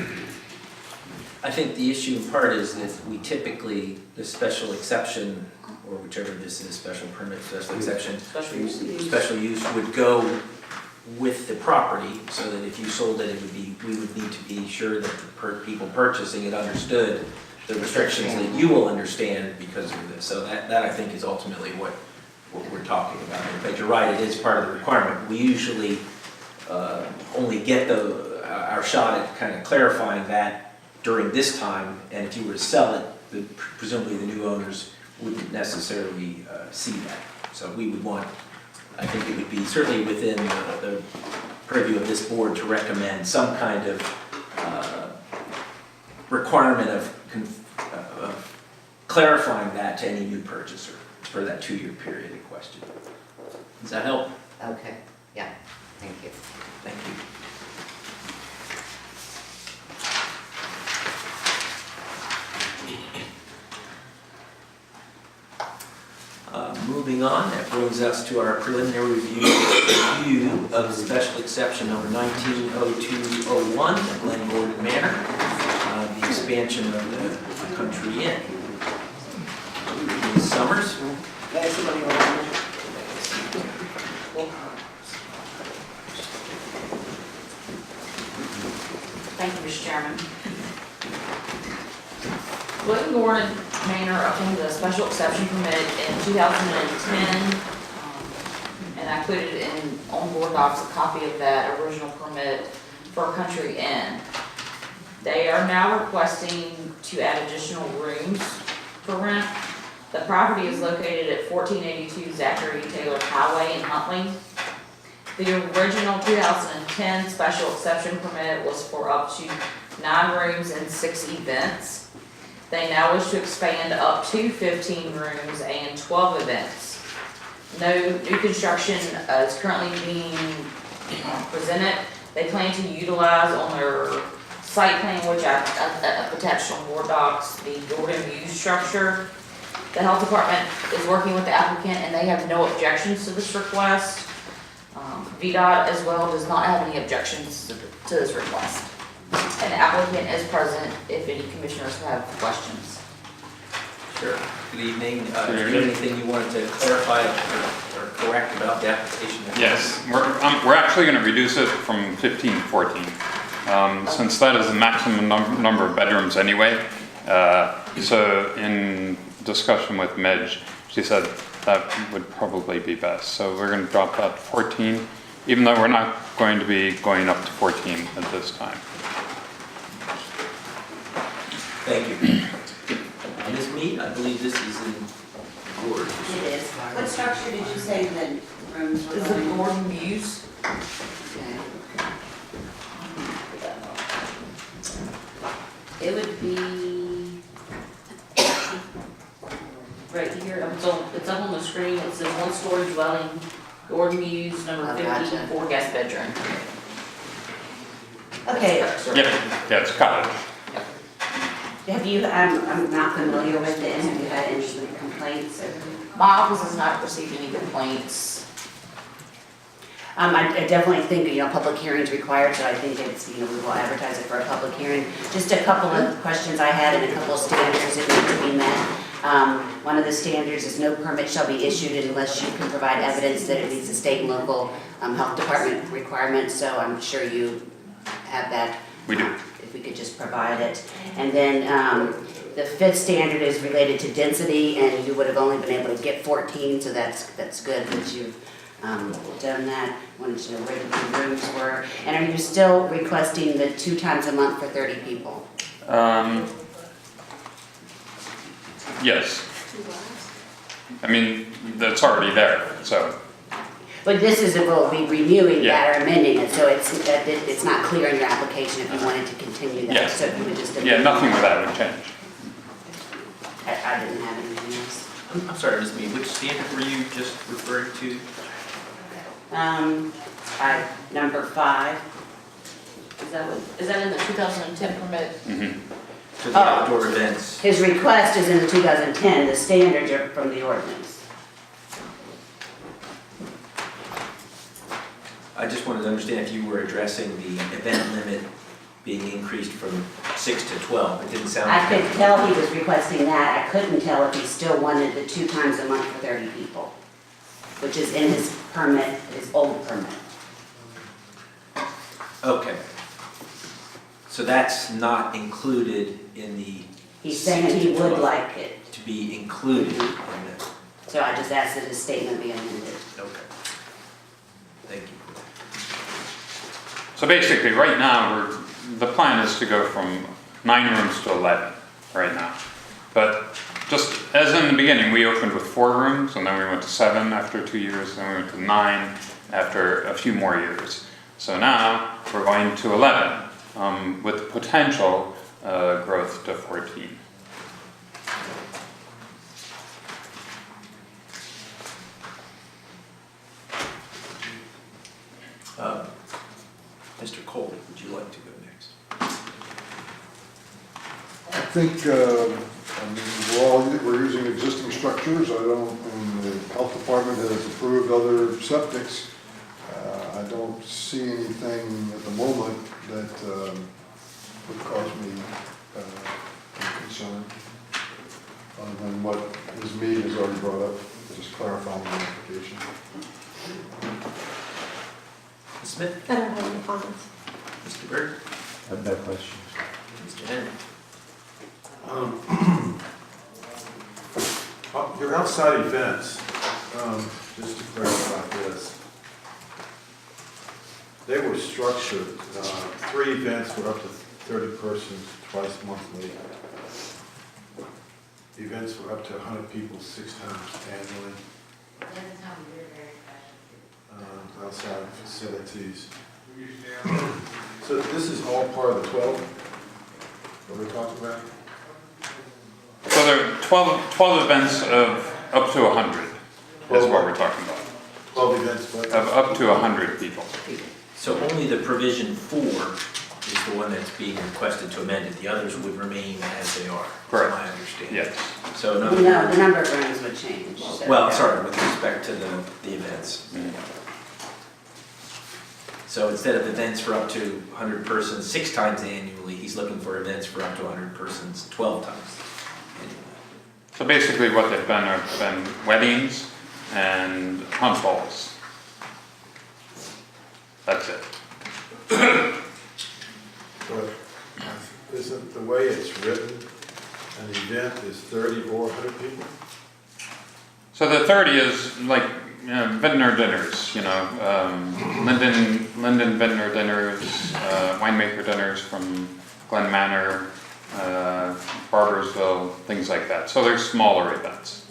I think the issue in part is that we typically, the special exception, or whichever this is, special permit, special exception, special use would go with the property, so that if you sold it, we would need to be sure that the people purchasing it understood the restrictions that you will understand because of this. So that I think is ultimately what we're talking about here. But you're right, it is part of the requirement. We usually only get our shot at kind of clarifying that during this time, and if you were to sell it, presumably the new owners wouldn't necessarily see that. So we would want, I think it would be certainly within the purview of this board to recommend some kind of requirement of clarifying that to any new purchaser for that 2-year period in question. Does that help? Okay, yeah, thank you. Thank you. Moving on, that brings us to our preliminary review of special exception number 190201, the Glen Gordon Manor, the expansion of the Country Inn. Ms. Summers? Thank you, Mr. Chairman. Glen Gordon Manor obtained a special exception permit in 2010, and I put it in on board docs a copy of that original permit for a Country Inn. They are now requesting to add additional rooms for rent. The property is located at 1482 Zachary Taylor Highway in Huntley. The original 2010 special exception permit was for up to 9 rooms and 6 events. They now wish to expand up to 15 rooms and 12 events. No new construction is currently being presented. They plan to utilize on their site plan, which I've attached on board docs, the Gordon View structure. The health department is working with the applicant and they have no objections to this request. VDOT as well does not have any objections to this request. An applicant is present if any commissioners have questions. Sure. Good evening. Do you have anything you wanted to clarify or correct about the application? Yes, we're actually going to reduce it from 15 to 14, since that is the maximum number of bedrooms anyway. So in discussion with Midge, she said that would probably be best. So we're going to drop that to 14, even though we're not going to be going up to 14 at this time. Thank you. Ms. Mead, I believe this is in Gordon. It is. What structure did you say the rooms were This going is in? Gordon Views. Okay. It would be right here. It's up on the screen. It says 1-story dwelling, Gordon Views, number Oh, 50, gotcha. 4-guest bedroom. Okay, Yeah, it's cottage. have you, I'm not familiar with it, have you had any complaints or? My office has not received any complaints. I definitely think, public hearings required, so I think it's, we will advertise it for a public hearing. Just a couple of questions I had and a couple of standards that need to be met. One of the standards is no permit shall be issued unless you can provide evidence that it meets the state and local health department requirements, so I'm sure you have that. We do. If we could just provide it. And then the 5th standard is related to density, and you would have only been able to get 14, so that's good that you've done that. Wanted to know where the rooms were. And are you still requesting the 2 times a month for 30 people? Yes. I mean, that's already there, so. But this is, we'll be reviewing Yeah. that or amending it, so it's not clear in your application if you wanted to continue that. Yes. So if you would just. Yeah, nothing with that would change. I didn't have anything else. I'm sorry, Ms. Mead, which standard were you just referring to? Number 5. Is that in the 2010 permit? Mm-hmm. To the outdoor events. His request is in the 2010, the standards are from the ordinance. I just wanted to understand if you were addressing the event limit being increased from 6 to 12. It didn't sound. I could tell he was requesting that. I couldn't tell if he still wanted the 2 times a month for 30 people, which is in his permit, his old permit. Okay. So that's not included in the. He's saying he would like it. To be included in the. So I just asked that his statement be amended. Okay. Thank you. So basically, right now, the plan is to go from 9 rooms to 11 right now. But just as in the beginning, we opened with 4 rooms, and then we went to 7 after 2 years, then we went to 9 after a few more years. So now we're going to 11 with potential growth to 14. Mr. Coley, would you like to go next? I think I mean, we're using existing structures, and the health department has approved other septics. I don't see anything at the moment that would cause me any concern, other than what Ms. Mead has already brought up, just clarifying the application. Ms. Smith? I don't have any comments. Mr. Byrd? I have no questions. Mr. Henry? Your outside events, just to clarify this, they were structured, 3 events with up to 30 persons twice monthly. Events for up to 100 people 6 times annually. Outside facilities. So this is all part of the 12 that we're talking about? So there are 12 events of up to 100 is what we're talking about. 12 events, but Of up to 100 people. So only the provision 4 is the one that's being requested to amend it. The others would remain as they are, Correct. is my understanding. Yes. So No, the number of rooms would change. so- Well, sorry, with respect to the events. So instead of events for up to 100 persons 6 times annually, he's looking for events for up to 100 persons 12 times annually. So basically what they've been have been weddings and hunt balls. That's it. But isn't the way it's written, an event is 30 or 100 people? So the 30 is like vintner dinners, Linden vintner dinners, winemaker dinners from Glen Manor, Barbersville, things like that. So they're smaller events.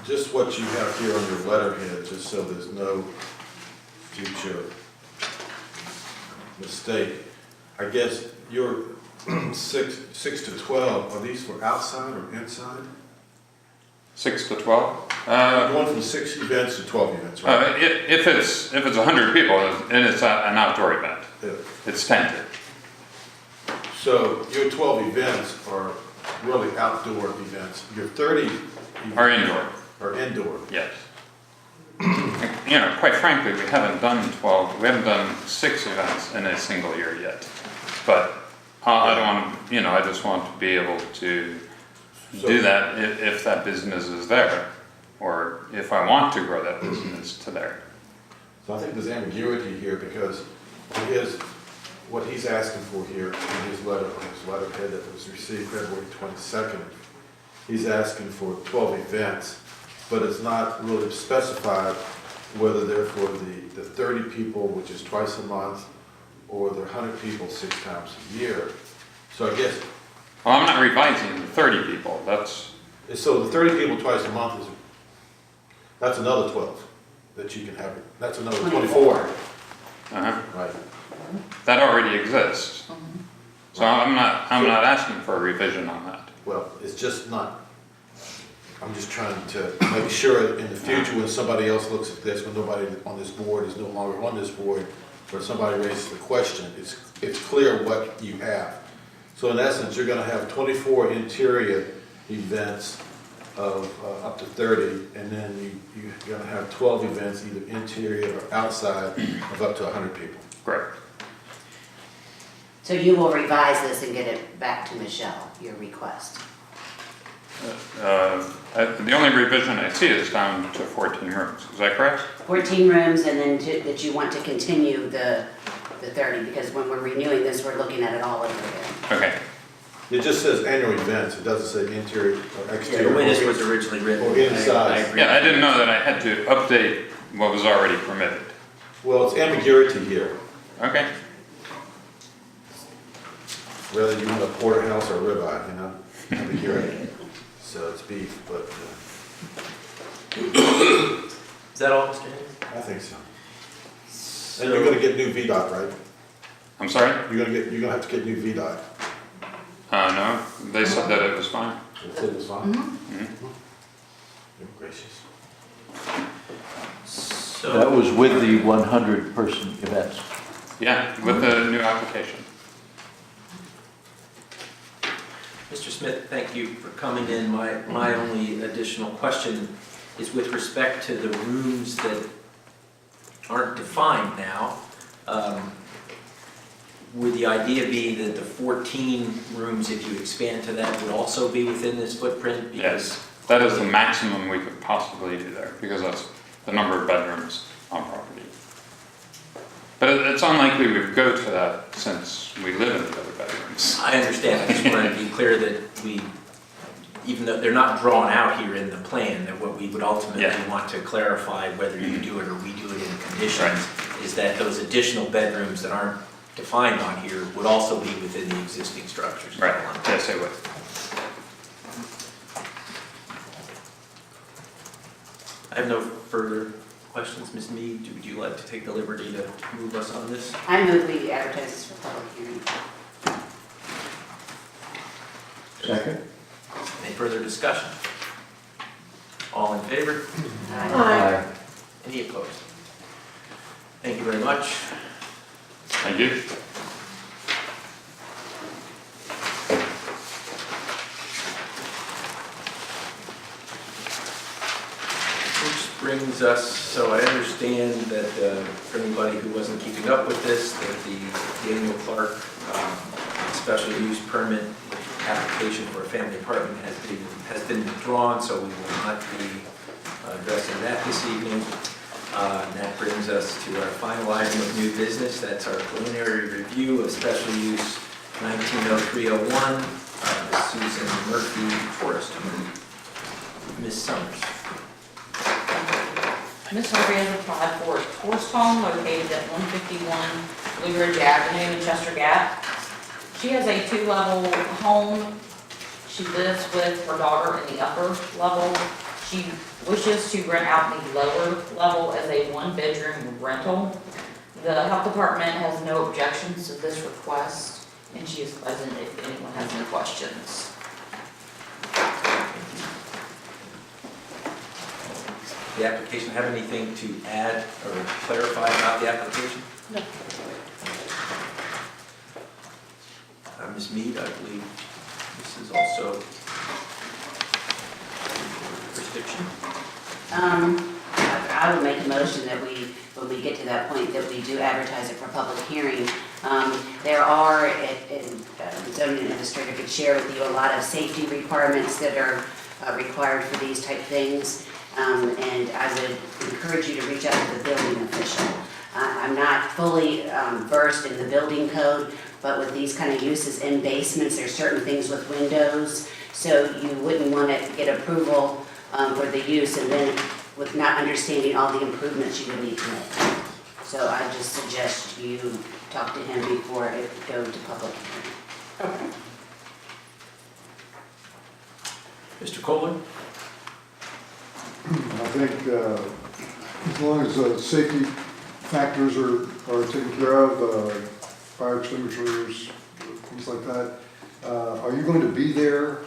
Just what you have here on your letterhead, just so there's no future mistake. I guess your 6 to 12, are these for outside or inside? 6 to 12? You're going from 6 events to 12 events, right? If it's 100 people and it's an outdoor event, Yeah. it's tented. So your 12 events are really outdoor events. Your 30 Or indoor. are indoor. Yes. Quite frankly, we haven't done 6 events in a single year yet. But I don't want, I just want to be able to do that if that business is there, or if I want to grow that business to there. So I think there's ambiguity here because what he's asking for here in his letterhead that was received February 22nd, he's asking for 12 events, but it's not really specified whether they're for the 30 people, which is twice a month, or the 100 people 6 times a year. So I guess. Well, I'm not revising the 30 people, So the 30 people twice a month that's another 12 that you can have. That's another 24. Right. That already exists. So I'm not asking for a revision on that. Well, it's just not, I'm just trying to make sure in the future when somebody else looks at this, when nobody on this board is no longer on this board, or somebody raises the question, it's clear what you have. So in essence, you're gonna have 24 interior events of up to 30, and then you're gonna have 12 events, either interior or outside, of up to 100 people. Correct. So you will revise this and get it back to Michelle, your request? The only revision I see is down to 14 rooms. Is that correct? 14 rooms, and then that you want to continue the 30, because when we're renewing this, we're looking at it all over again. Okay. It just says annual events, it doesn't say interior or exterior. The way this was originally written. Or inside. I agree. Yeah, I didn't know that I had to update what was already permitted. Well, it's ambiguity here, Okay. whether you want a porterhouse or a ribeye, ambiguity. So it's beef, but Is that all, Mr. Henry? I think so. And you're gonna get new VDOT, right? I'm sorry? You're gonna have to get new VDOT. No, they said that it was fine. They said it was fine? You're gracious. So That was with the 100-person events. Yeah, with the new application. Smith, thank you for coming in. My only additional question is with respect to the rooms that aren't defined now. Would the idea be that the 14 rooms, if you expand to that, would also be within this footprint? Yes, that is the maximum we could possibly do there, because that's the number of bedrooms on property. But it's unlikely we'd go to that since we live in the other bedrooms. I understand. I just wanted to be clear that even though they're not drawn out here in the plan, that what we would ultimately want to clarify, whether you do it or we do it in conditions, is that those additional bedrooms that aren't defined on here would also be within the existing structures. Right, yes, they would. I have no further questions. Ms. Mead, would you like to take the liberty to move us on this? I move we advertise this for public hearing. Second? Any further discussion? All in favor? Aye. Any opposed? Thank you very much. Thank you. Which brings us, so I understand that for anybody who wasn't keeping up with this, that the Daniel Clark special use permit application for a family apartment has been withdrawn, so we will not be addressing that this evening. And that brings us to our final item of new business. That's our preliminary review of special use 190301, Susan Murphy Forest Home. Ms. Summers. Ms. Murphy has applied for a forest home located at 151 Blue Ridge Avenue in Chester Gap. She has a 2-level home. She lives with her daughter in the upper level. She wishes to rent out the lower level as a 1-bedroom rental. The health department has no objections to this request, and she is present if anyone has any questions. The application have anything to add or clarify about the application? No. Ms. Mead, I believe this is also jurisdiction. I would make a motion that when we get to that point, that we do advertise it for public hearing. There are, and zoning administrator could share with you, a lot of safety requirements that are required for these type things. And I would encourage you to reach out to the building official. I'm not fully versed in the building code, but with these kind of uses in basements, there's certain things with windows, so you wouldn't want to get approval for the use and then with not understanding all the improvements you would need to make. So I just suggest you talk to him before it goes to public hearing. Okay. Mr. Kohler? I think as long as safety factors are taken care of, fire extinguishers, things like that, are you going to be there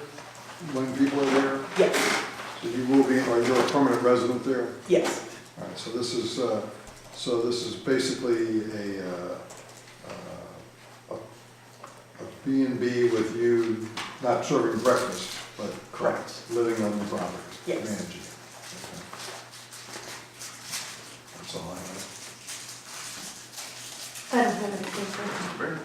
when people are there? Yes. So you will be, are you a permanent resident there? Yes. All right, so this is basically a B&B with you not serving breakfast, but Correct. living on the property. Yes. Managing. Okay. That's all I have. I don't have anything further.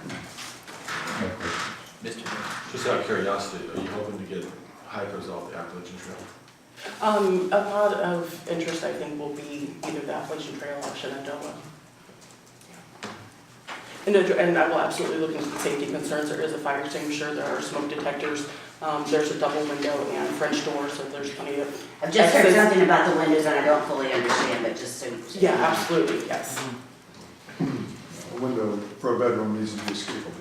Mr. Just out of curiosity, are you hoping to get hikers off the Appalachian Trail? A lot of interest, I think, will be either the Appalachian Trail or Shenandoah. And I will absolutely look into the safety concerns. There is a fire extinguisher, there are smoke detectors, there's a double window and French door, so there's plenty of. I've just heard something about the windows and I don't fully understand, but just so. Yeah, absolutely, yes. A window for a bedroom needs to be escapable.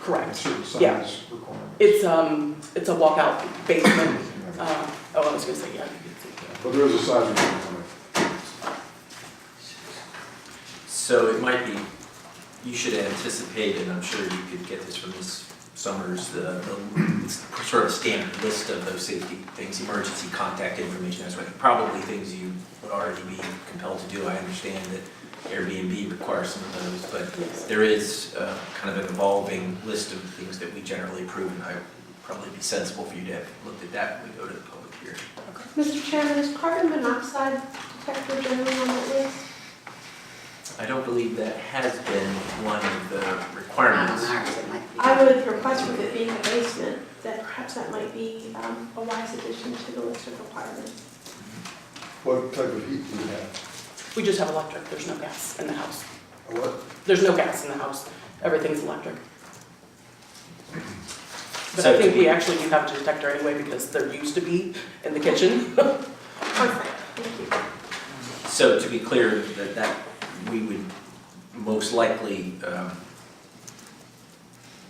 Correct. Certain size Yeah. requirements. It's a walkout basement. I was gonna say, yeah. But there is a size requirement. So it might be, you should anticipate, and I'm sure you could get this from Ms. Summers, the sort of standard list of those safety things, emergency contact information, that's probably things you would already be compelled to do. I understand that Airbnb requires some of those, but there is kind of an evolving list of things that we generally approve, and I probably be sensible for you to have looked at that when we go to the public hearing. Mr. Chairman, is carbon monoxide detector generally on that list? I don't believe that has been one of the Not on requirements. ours, it might be. I would request with it being a basement, that perhaps that might be a wise addition to the list of requirements. What type of heat do you have? We just have electric, there's no gas in the house. A what? There's no gas in the house, everything's electric. But So I think to we be- actually do have a detector anyway because there used to be in the kitchen. Perfect, thank you. So to be clear, that we would most likely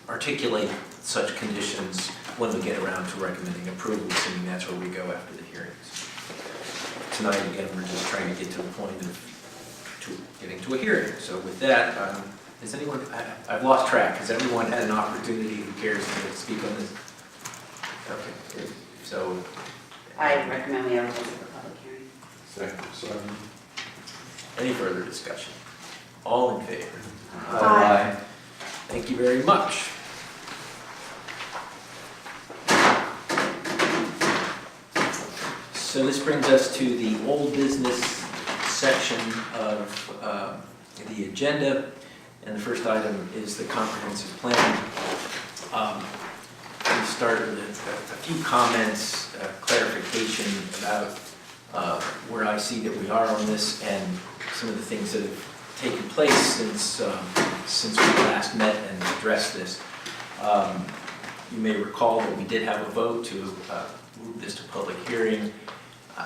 articulate such conditions when we get around to recommending approval, assuming that's where we go after the hearings. Tonight, again, we're just trying to get to the point of getting to a hearing. So with that, has anyone, I've lost track, has everyone had an opportunity who cares to speak on this? Okay, so. I recommend we advertise it for public hearing. Second. Any further discussion? All in favor? Aye. Thank you very much. So this brings us to the old business section of the agenda. And the first item is the comprehensive plan. We started with a few comments, clarification about where I see that we are on this and some of the things that have taken place since we last met and addressed this. You may recall that we did have a vote to move this to public hearing.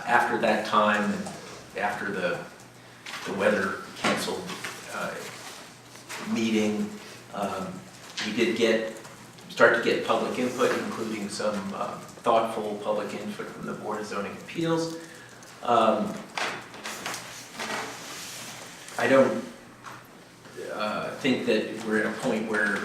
After that time, after the weather canceled meeting, we did start to get public input, including some thoughtful public input from the Board of Zoning Appeals. I don't think that we're at a point where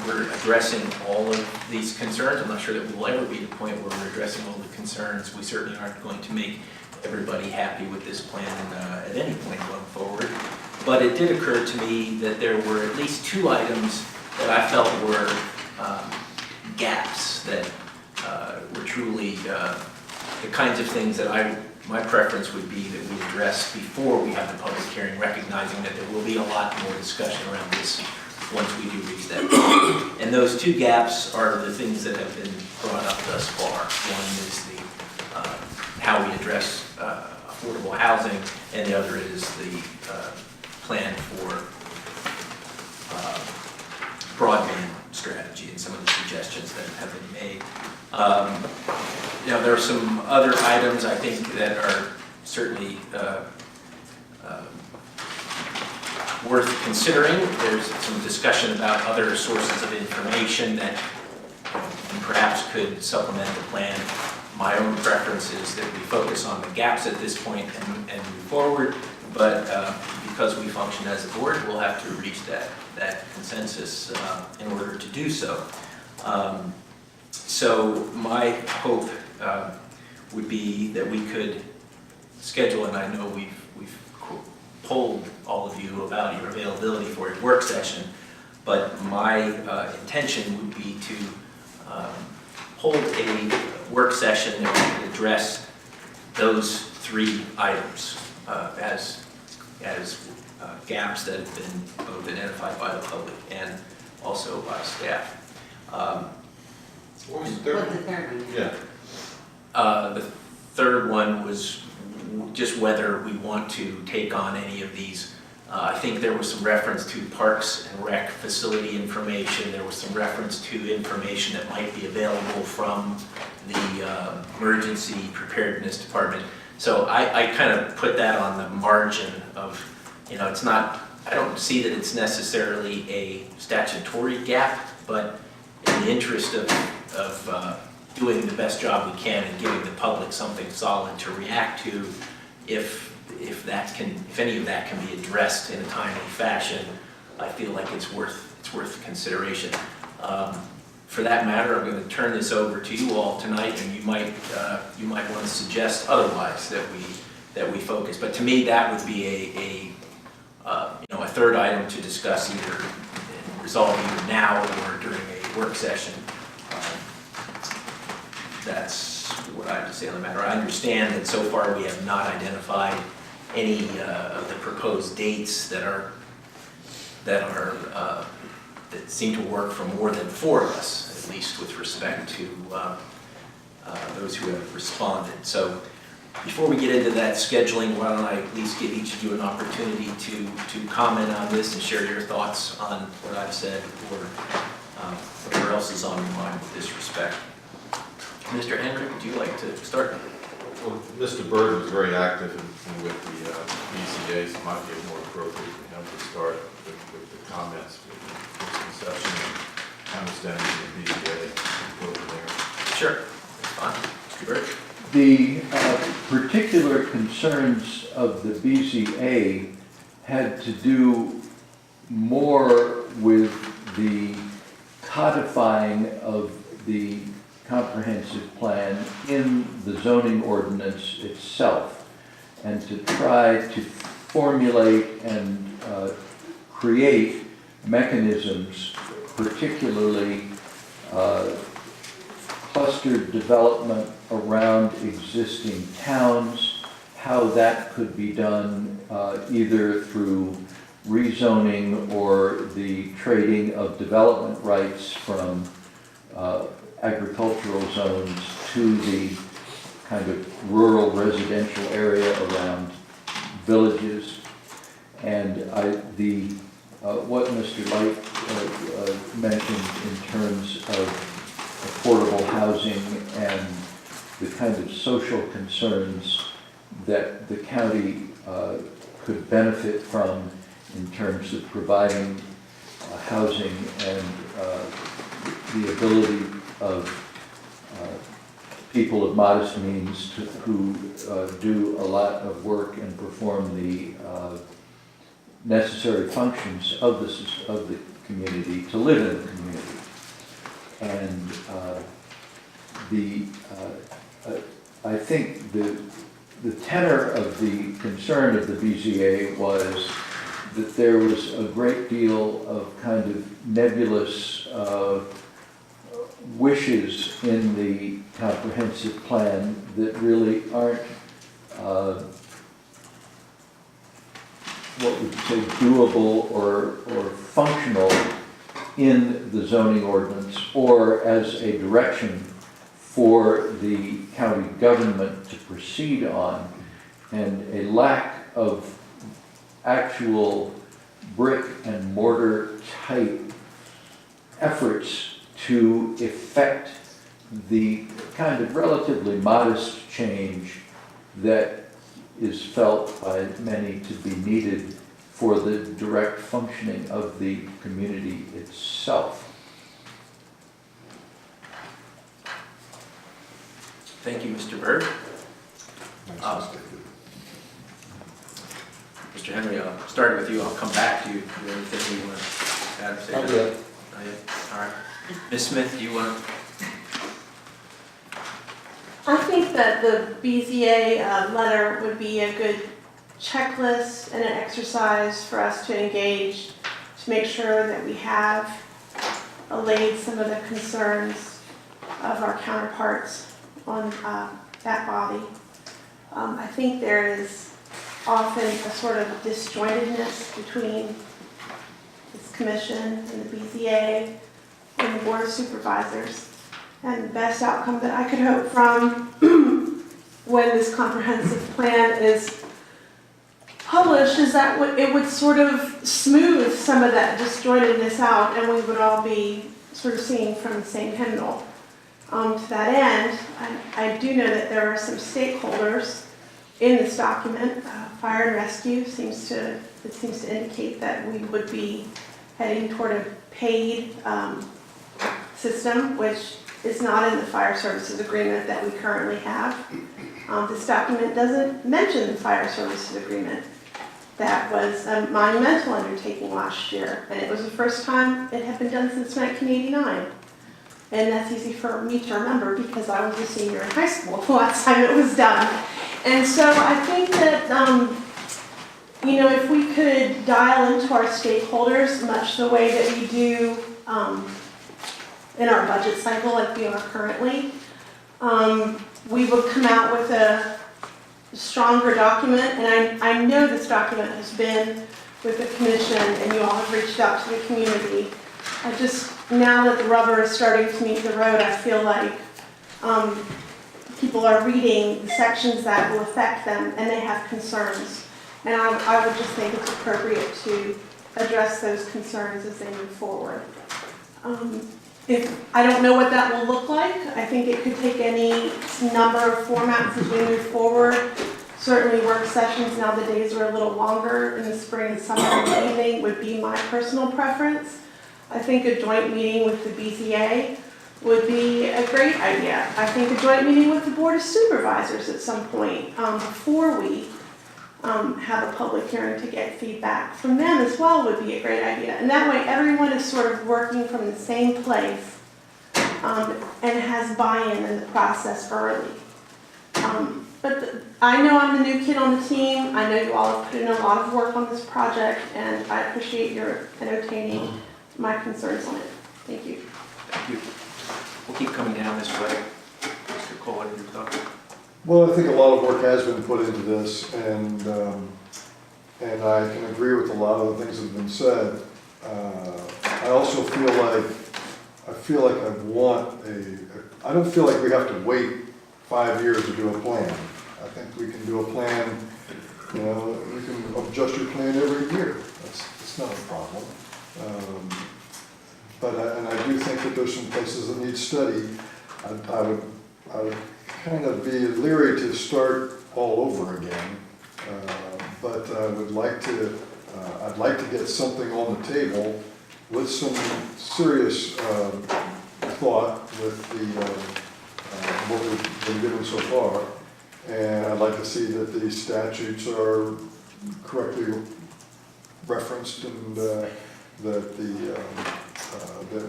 we're addressing all of these concerns. I'm not sure that we will ever be at a point where we're addressing all the concerns. We certainly aren't going to make everybody happy with this plan at any point going forward. But it did occur to me that there were at least two items that I felt were gaps that were truly the kinds of things that my preference would be that we address before we have the public hearing, recognizing that there will be a lot more discussion around this once we do reach that point. And those two gaps are the things that have been brought up thus far. One is the how we address affordable housing, and the other is the plan for broadband strategy and some of the suggestions that have been made. There are some other items I think that are certainly worth considering. There's some discussion about other sources of information that perhaps could supplement the plan. My own preference is that we focus on the gaps at this point and move forward, but because we function as a board, we'll have to reach that consensus in order to do so. So my hope would be that we could schedule, and I know we've polled all of you about your availability for a work session, but my intention would be to hold a work session that would address those three items as gaps that have been both identified by the public and also by staff. What was the third? What's the third one? Yeah. The third one was just whether we want to take on any of these. I think there was some reference to Parks and Rec facility information. There was some reference to information that might be available from the Emergency Preparedness Department. So I kind of put that on the margin of, it's not, I don't see that it's necessarily a statutory gap, but in the interest of doing the best job we can and giving the public something solid to react to, if any of that can be addressed in a timely fashion, I feel like it's worth consideration. For that matter, I'm going to turn this over to you all tonight, and you might want to suggest otherwise that we focus. But to me, that would be a third item to discuss, either resolve either now or during a work session. that's what I have to say on the matter. I understand that so far we have not identified any of the proposed dates that seem to work for more than 4 of us, at least with respect to those who have responded. So before we get into that scheduling, why don't I at least give each of you an opportunity to comment on this and share your thoughts on what I've said, or whatever else is on your mind with this respect. Mr. Hendrick, would you like to start? Well, Mr. Bird was very active with the BCA, so it might be more appropriate for him to start with the comments, with the misconception and understanding of the BCA. Go from there. Sure, that's fine. Mr. Bird? The particular concerns of the BZA had to do more with the codifying of the comprehensive plan in the zoning ordinance itself, and to try to formulate and create mechanisms, particularly clustered development around existing towns, how that could be done either through rezoning or the trading of development rights from agricultural zones to the kind of rural residential area around villages. And what Mr. Light mentioned in terms of affordable housing and the kind of social concerns that the county could benefit from in terms of providing housing and the ability of people of modest means who do a lot of work and perform the necessary functions of the community to live in the community. And I think the tenor of the concern of the BZA was that there was a great deal of kind of nebulous wishes in the comprehensive plan that really aren't what would you say doable or functional in the zoning ordinance or as a direction for the county government to proceed on, and a lack of actual brick and mortar type efforts to effect the kind of relatively modest change that is felt by many to be needed for the direct functioning of the community itself. Thank you, Mr. Bird. Mr. Henry, I'll start with you. I'll come back to you. Is there anything you want to add or say? Not yet. All right. Ms. Smith, do you want to? I think that the BZA letter would be a good checklist and an exercise for us to engage to make sure that we have allayed some of the concerns of our counterparts on that body. I think there is often a sort of disjointedness between this commission and the BZA and the Board of Supervisors. And the best outcome that I could hope from when this comprehensive plan is published is that it would sort of smooth some of that disjointedness out, and we would all be sort of singing from the same hymnal. To that end, I do know that there are some stakeholders in this document. Fire and rescue seems to indicate that we would be heading toward a paid system, which is not in the fire services agreement that we currently have. This document doesn't mention the fire services agreement. That was a monumental undertaking last year, and it was the first time it had been done since 1989. And that's easy for me to remember because I was a senior in high school the last time it was done. And so I think that, if we could dial into our stakeholders much the way that we do in our budget cycle like we are currently, we would come out with a stronger document, and I know this document has been with the commission and you all have reached out to the community. I just, now that the rubber is starting to meet the road, I feel like people are reading the sections that will affect them and they have concerns. And I would just think it's appropriate to address those concerns as they move forward. I don't know what that will look like. I think it could take any number of formats as we move forward. Certainly work sessions, now the days are a little longer in the spring and summer and the evening would be my personal preference. I think a joint meeting with the BZA would be a great idea. I think a joint meeting with the Board of Supervisors at some point before we have a public hearing to get feedback from them as well would be a great idea. And that way everyone is sort of working from the same place and has buy-in in the process early. But I know I'm the new kid on the team. I know you all have put in a lot of work on this project, and I appreciate your entertaining my concerns on it. Thank you. Thank you. We'll keep coming down this way. Mr. Cole, what are your thoughts? Well, I think a lot of work has been put into this, and I can agree with a lot of the things that have been said. I also feel like I don't feel like we have to wait 5 years to do a plan. I think we can do a plan, you know, we can adjust your plan every year. It's not a problem. And I do think that there's some places that need study. I would kind of be leery to start all over again, but I would like to. I'd like to get something on the table with some serious thought with what we've been given so far, and I'd like to see that the statutes are correctly referenced and that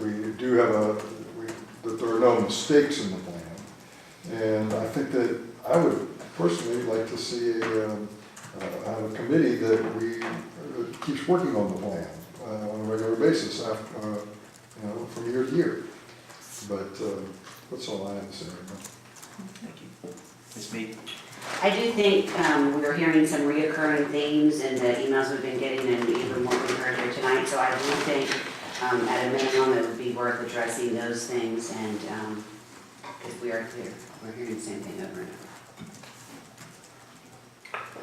we do have that there are no mistakes in the plan. And I think that I would personally like to see a committee that keeps working on the plan on a regular basis after, from year to year. But that's all I have to say right now. Thank you. Ms. Mead? I do think we're hearing some reoccurring themes in the emails we've been getting and even what we heard here tonight. So I do think at a minimum it would be worth addressing those things, and because we are clear, we're hearing the same thing over and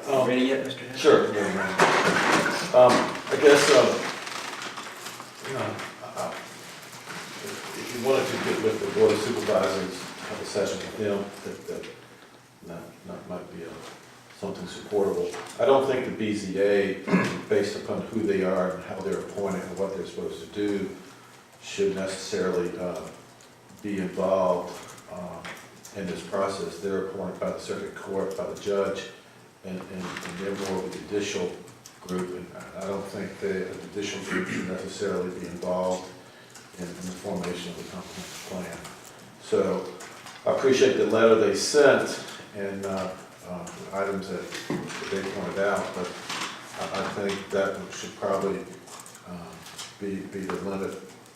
over. Ready yet, Mr. Hess? Sure. I guess, if you wanted to get with the Board of Supervisors, have a session with them, that might be something supportable. I don't think the BZA, based upon who they are and how they're appointed and what they're supposed to do, should necessarily be involved in this process. They're appointed by the circuit court, by the judge, and they're more of a judicial group, and I don't think the judicial group should necessarily be involved in the formation of the comprehensive plan. So I appreciate the letter they sent and items that they pointed out, but I think that should probably be the limit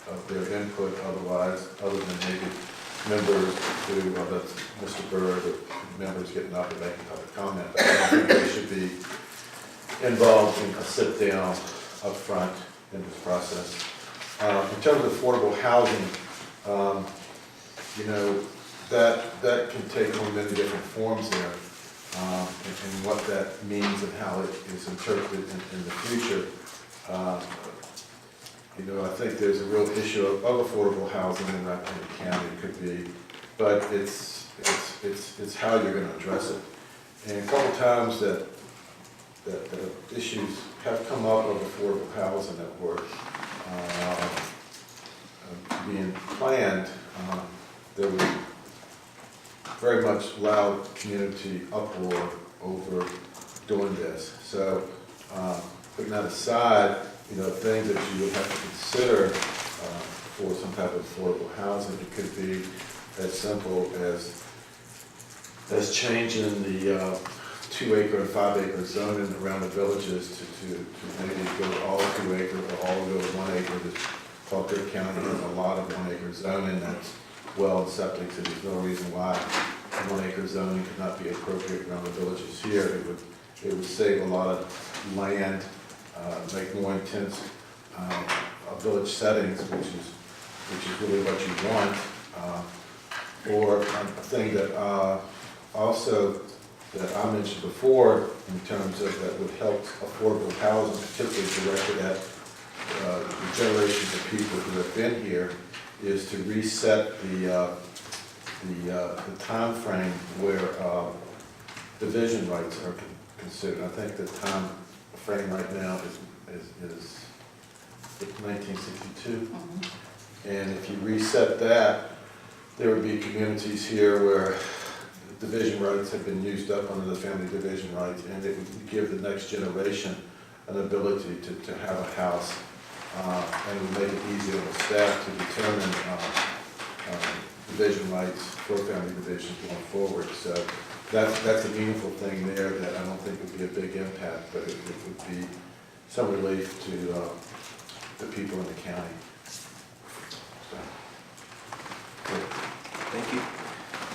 of their input. Otherwise, other than maybe members who, that's Mr. Bird, or members getting up and making public comment, I don't think they should be involved in a sit-down up front in this process. In terms of affordable housing, that can take on many different forms there, and what that means and how it is interpreted in the future. I think there's a real issue of affordable housing in Rappahannock County, it could be, but it's how you're going to address it. And a couple times that issues have come up of affordable housing that were being planned, there was very much loud community uproar over doing this. So putting that aside, things that you would have to consider for some type of affordable housing, it could be as simple as changing the 2-acre and 5-acre zoning around the villages to maybe go all 2 acre or all go 1 acre. Falkirk County has a lot of 1-acre zoning that's well and septic, so there's no reason why 1 acre zoning could not be appropriate around the villages here. It would save a lot of land, make more intense village settings, which is really what you want. Or a thing that also that I mentioned before in terms of that would help affordable housing, particularly directed at the generations of people who have been here, is to reset the time frame where division rights are considered. I think the time frame right now is 1962. And if you reset that, there would be communities here where division rights have been used up under the family division rights, and it would give the next generation an ability to have a house, and it would make it easier on the staff to determine division rights for family divisions going forward. So that's a meaningful thing there that I don't think would be a big impact, but it would be some relief to the people in the county. So. Thank you.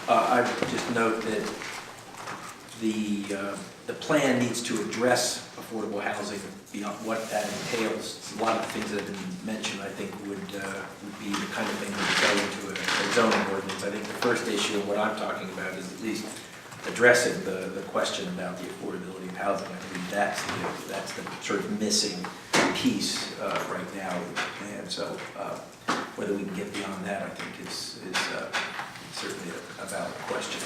I would just note that the plan needs to address affordable housing beyond what that entails. A lot of the things that have been mentioned, I think, would be the kind of thing that would go into a zoning ordinance. I think the first issue, and what I'm talking about, is at least addressing the question about the affordability of housing. I think that's the sort of missing piece right now, and so whether we can get beyond that, I think, is certainly a valid question.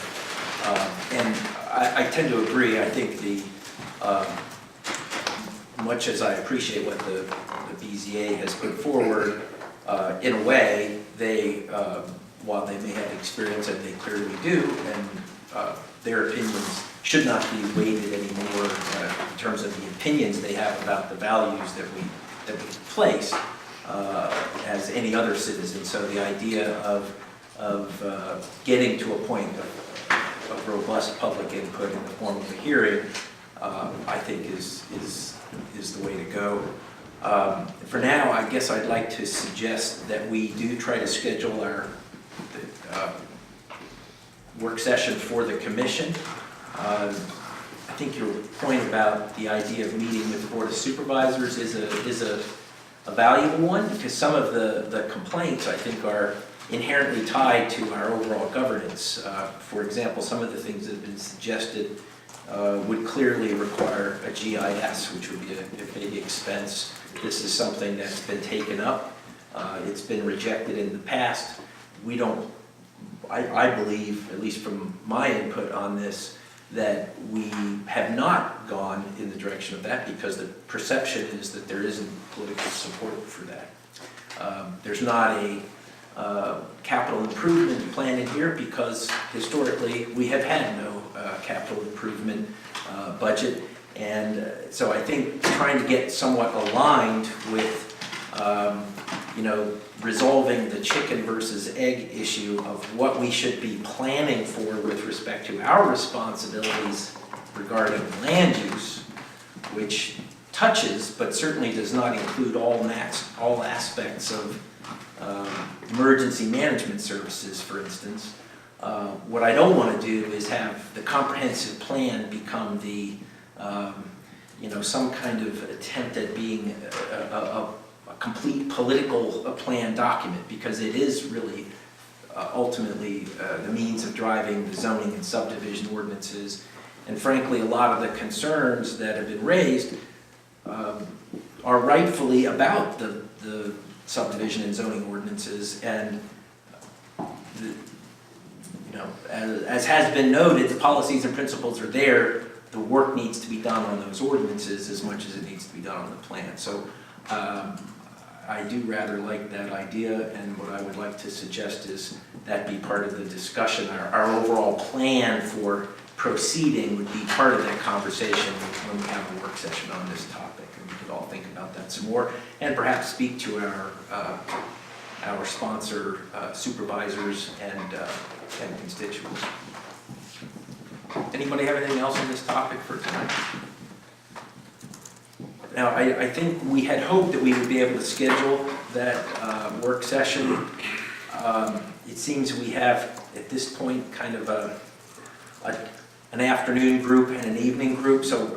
And I tend to agree. I think much as I appreciate what the BZA has put forward, in a way, while they may have experience, and they clearly do, and their opinions should not be weighted anymore in terms of the opinions they have about the values that we place as any other citizen. So the idea of getting to a point of robust public input in the form of a hearing, I think is the way to go. For now, I guess I'd like to suggest that we do try to schedule our work session for the commission. I think your point about the idea of meeting with the Board of Supervisors is a valuable one, because some of the complaints, I think, are inherently tied to our overall governance. For example, some of the things that have been suggested would clearly require a GIS, which would be a big expense. This is something that's been taken up. It's been rejected in the past. We don't, I believe, at least from my input on this, that we have not gone in the direction of that because the perception is that there isn't political support for that. There's not a capital improvement plan in here because historically we have had no capital improvement budget. And so I think trying to get somewhat aligned with resolving the chicken versus egg issue of what we should be planning for with respect to our responsibilities regarding land use, which touches but certainly does not include all aspects of emergency management services, for instance. What I don't want to do is have the comprehensive plan become the some kind of attempt at being a complete political plan document, because it is really ultimately the means of driving the zoning and subdivision ordinances. And frankly, a lot of the concerns that have been raised are rightfully about the subdivision and zoning ordinances. And as has been noted, the policies and principles are there. The work needs to be done on those ordinances as much as it needs to be done on the plan. So I do rather like that idea, and what I would like to suggest is that be part of the discussion. Our overall plan for proceeding would be part of that conversation when we have a work session on this topic, and we could all think about that some more, and perhaps speak to our sponsor supervisors and constituents. Anybody have anything else on this topic for tonight? Now, I think we had hoped that we would be able to schedule that work session It seems we have, at this point, kind of an afternoon group and an evening group, so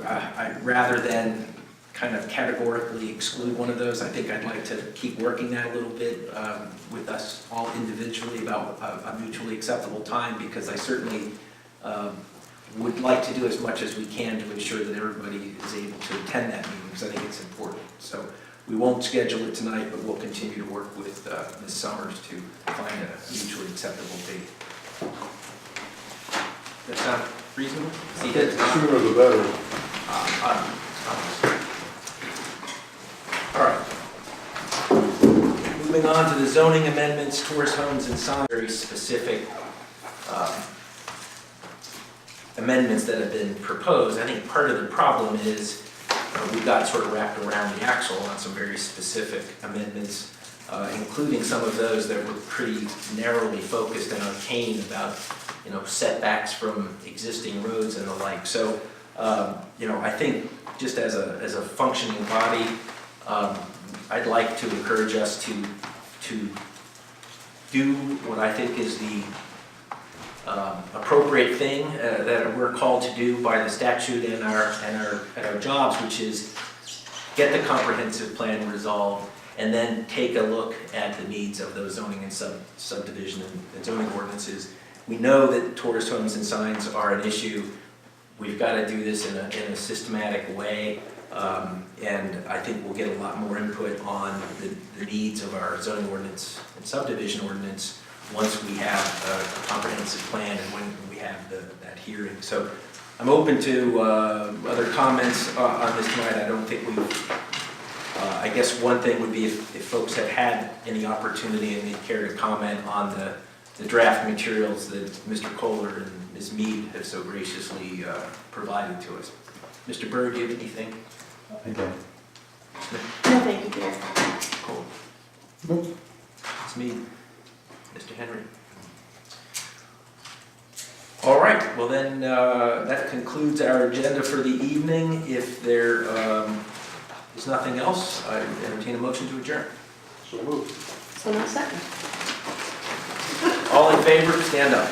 rather than kind of categorically exclude one of those, I think I'd like to keep working that a little bit with us all individually about a mutually acceptable time, because I certainly would like to do as much as we can to ensure that everybody is able to attend that meeting, because I think it's important. So we won't schedule it tonight, but we'll continue to work with Ms. Summers to find a mutually acceptable date. That sound reasonable? See, The sooner the better. All right. Moving on to the zoning amendments, tourist homes and signs, very specific amendments that have been proposed. I think part of the problem is we got sort of wrapped around the axle on some very specific amendments, including some of those that were pretty narrowly focused and arcane about, setbacks from existing roads and the like. So, I think just as a functioning body, I'd like to encourage us to do what I think is the appropriate thing that we're called to do by the statute and our jobs, which is get the comprehensive plan resolved and then take a look at the needs of those zoning and subdivision and zoning ordinances. We know that tourist homes and signs are an issue. We've got to do this in a systematic way, and I think we'll get a lot more input on the needs of our zoning ordinance and subdivision ordinance once we have a comprehensive plan and when we have that hearing. So I'm open to other comments on this tonight. I don't think I guess one thing would be if folks have had any opportunity and they'd care to comment on the draft materials that Mr. Kohler and Ms. Mead have so graciously provided to us. Mr. Berg, do you have anything? I don't. No, thank you, Peter. Cool. Nope. Ms. Mead. Mr. Henry. All right, well then, that concludes our agenda for the evening. If there is nothing else, I entertain a motion to adjourn. So moved. So no second. All in favor, stand up.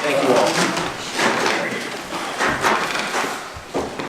Thank you all.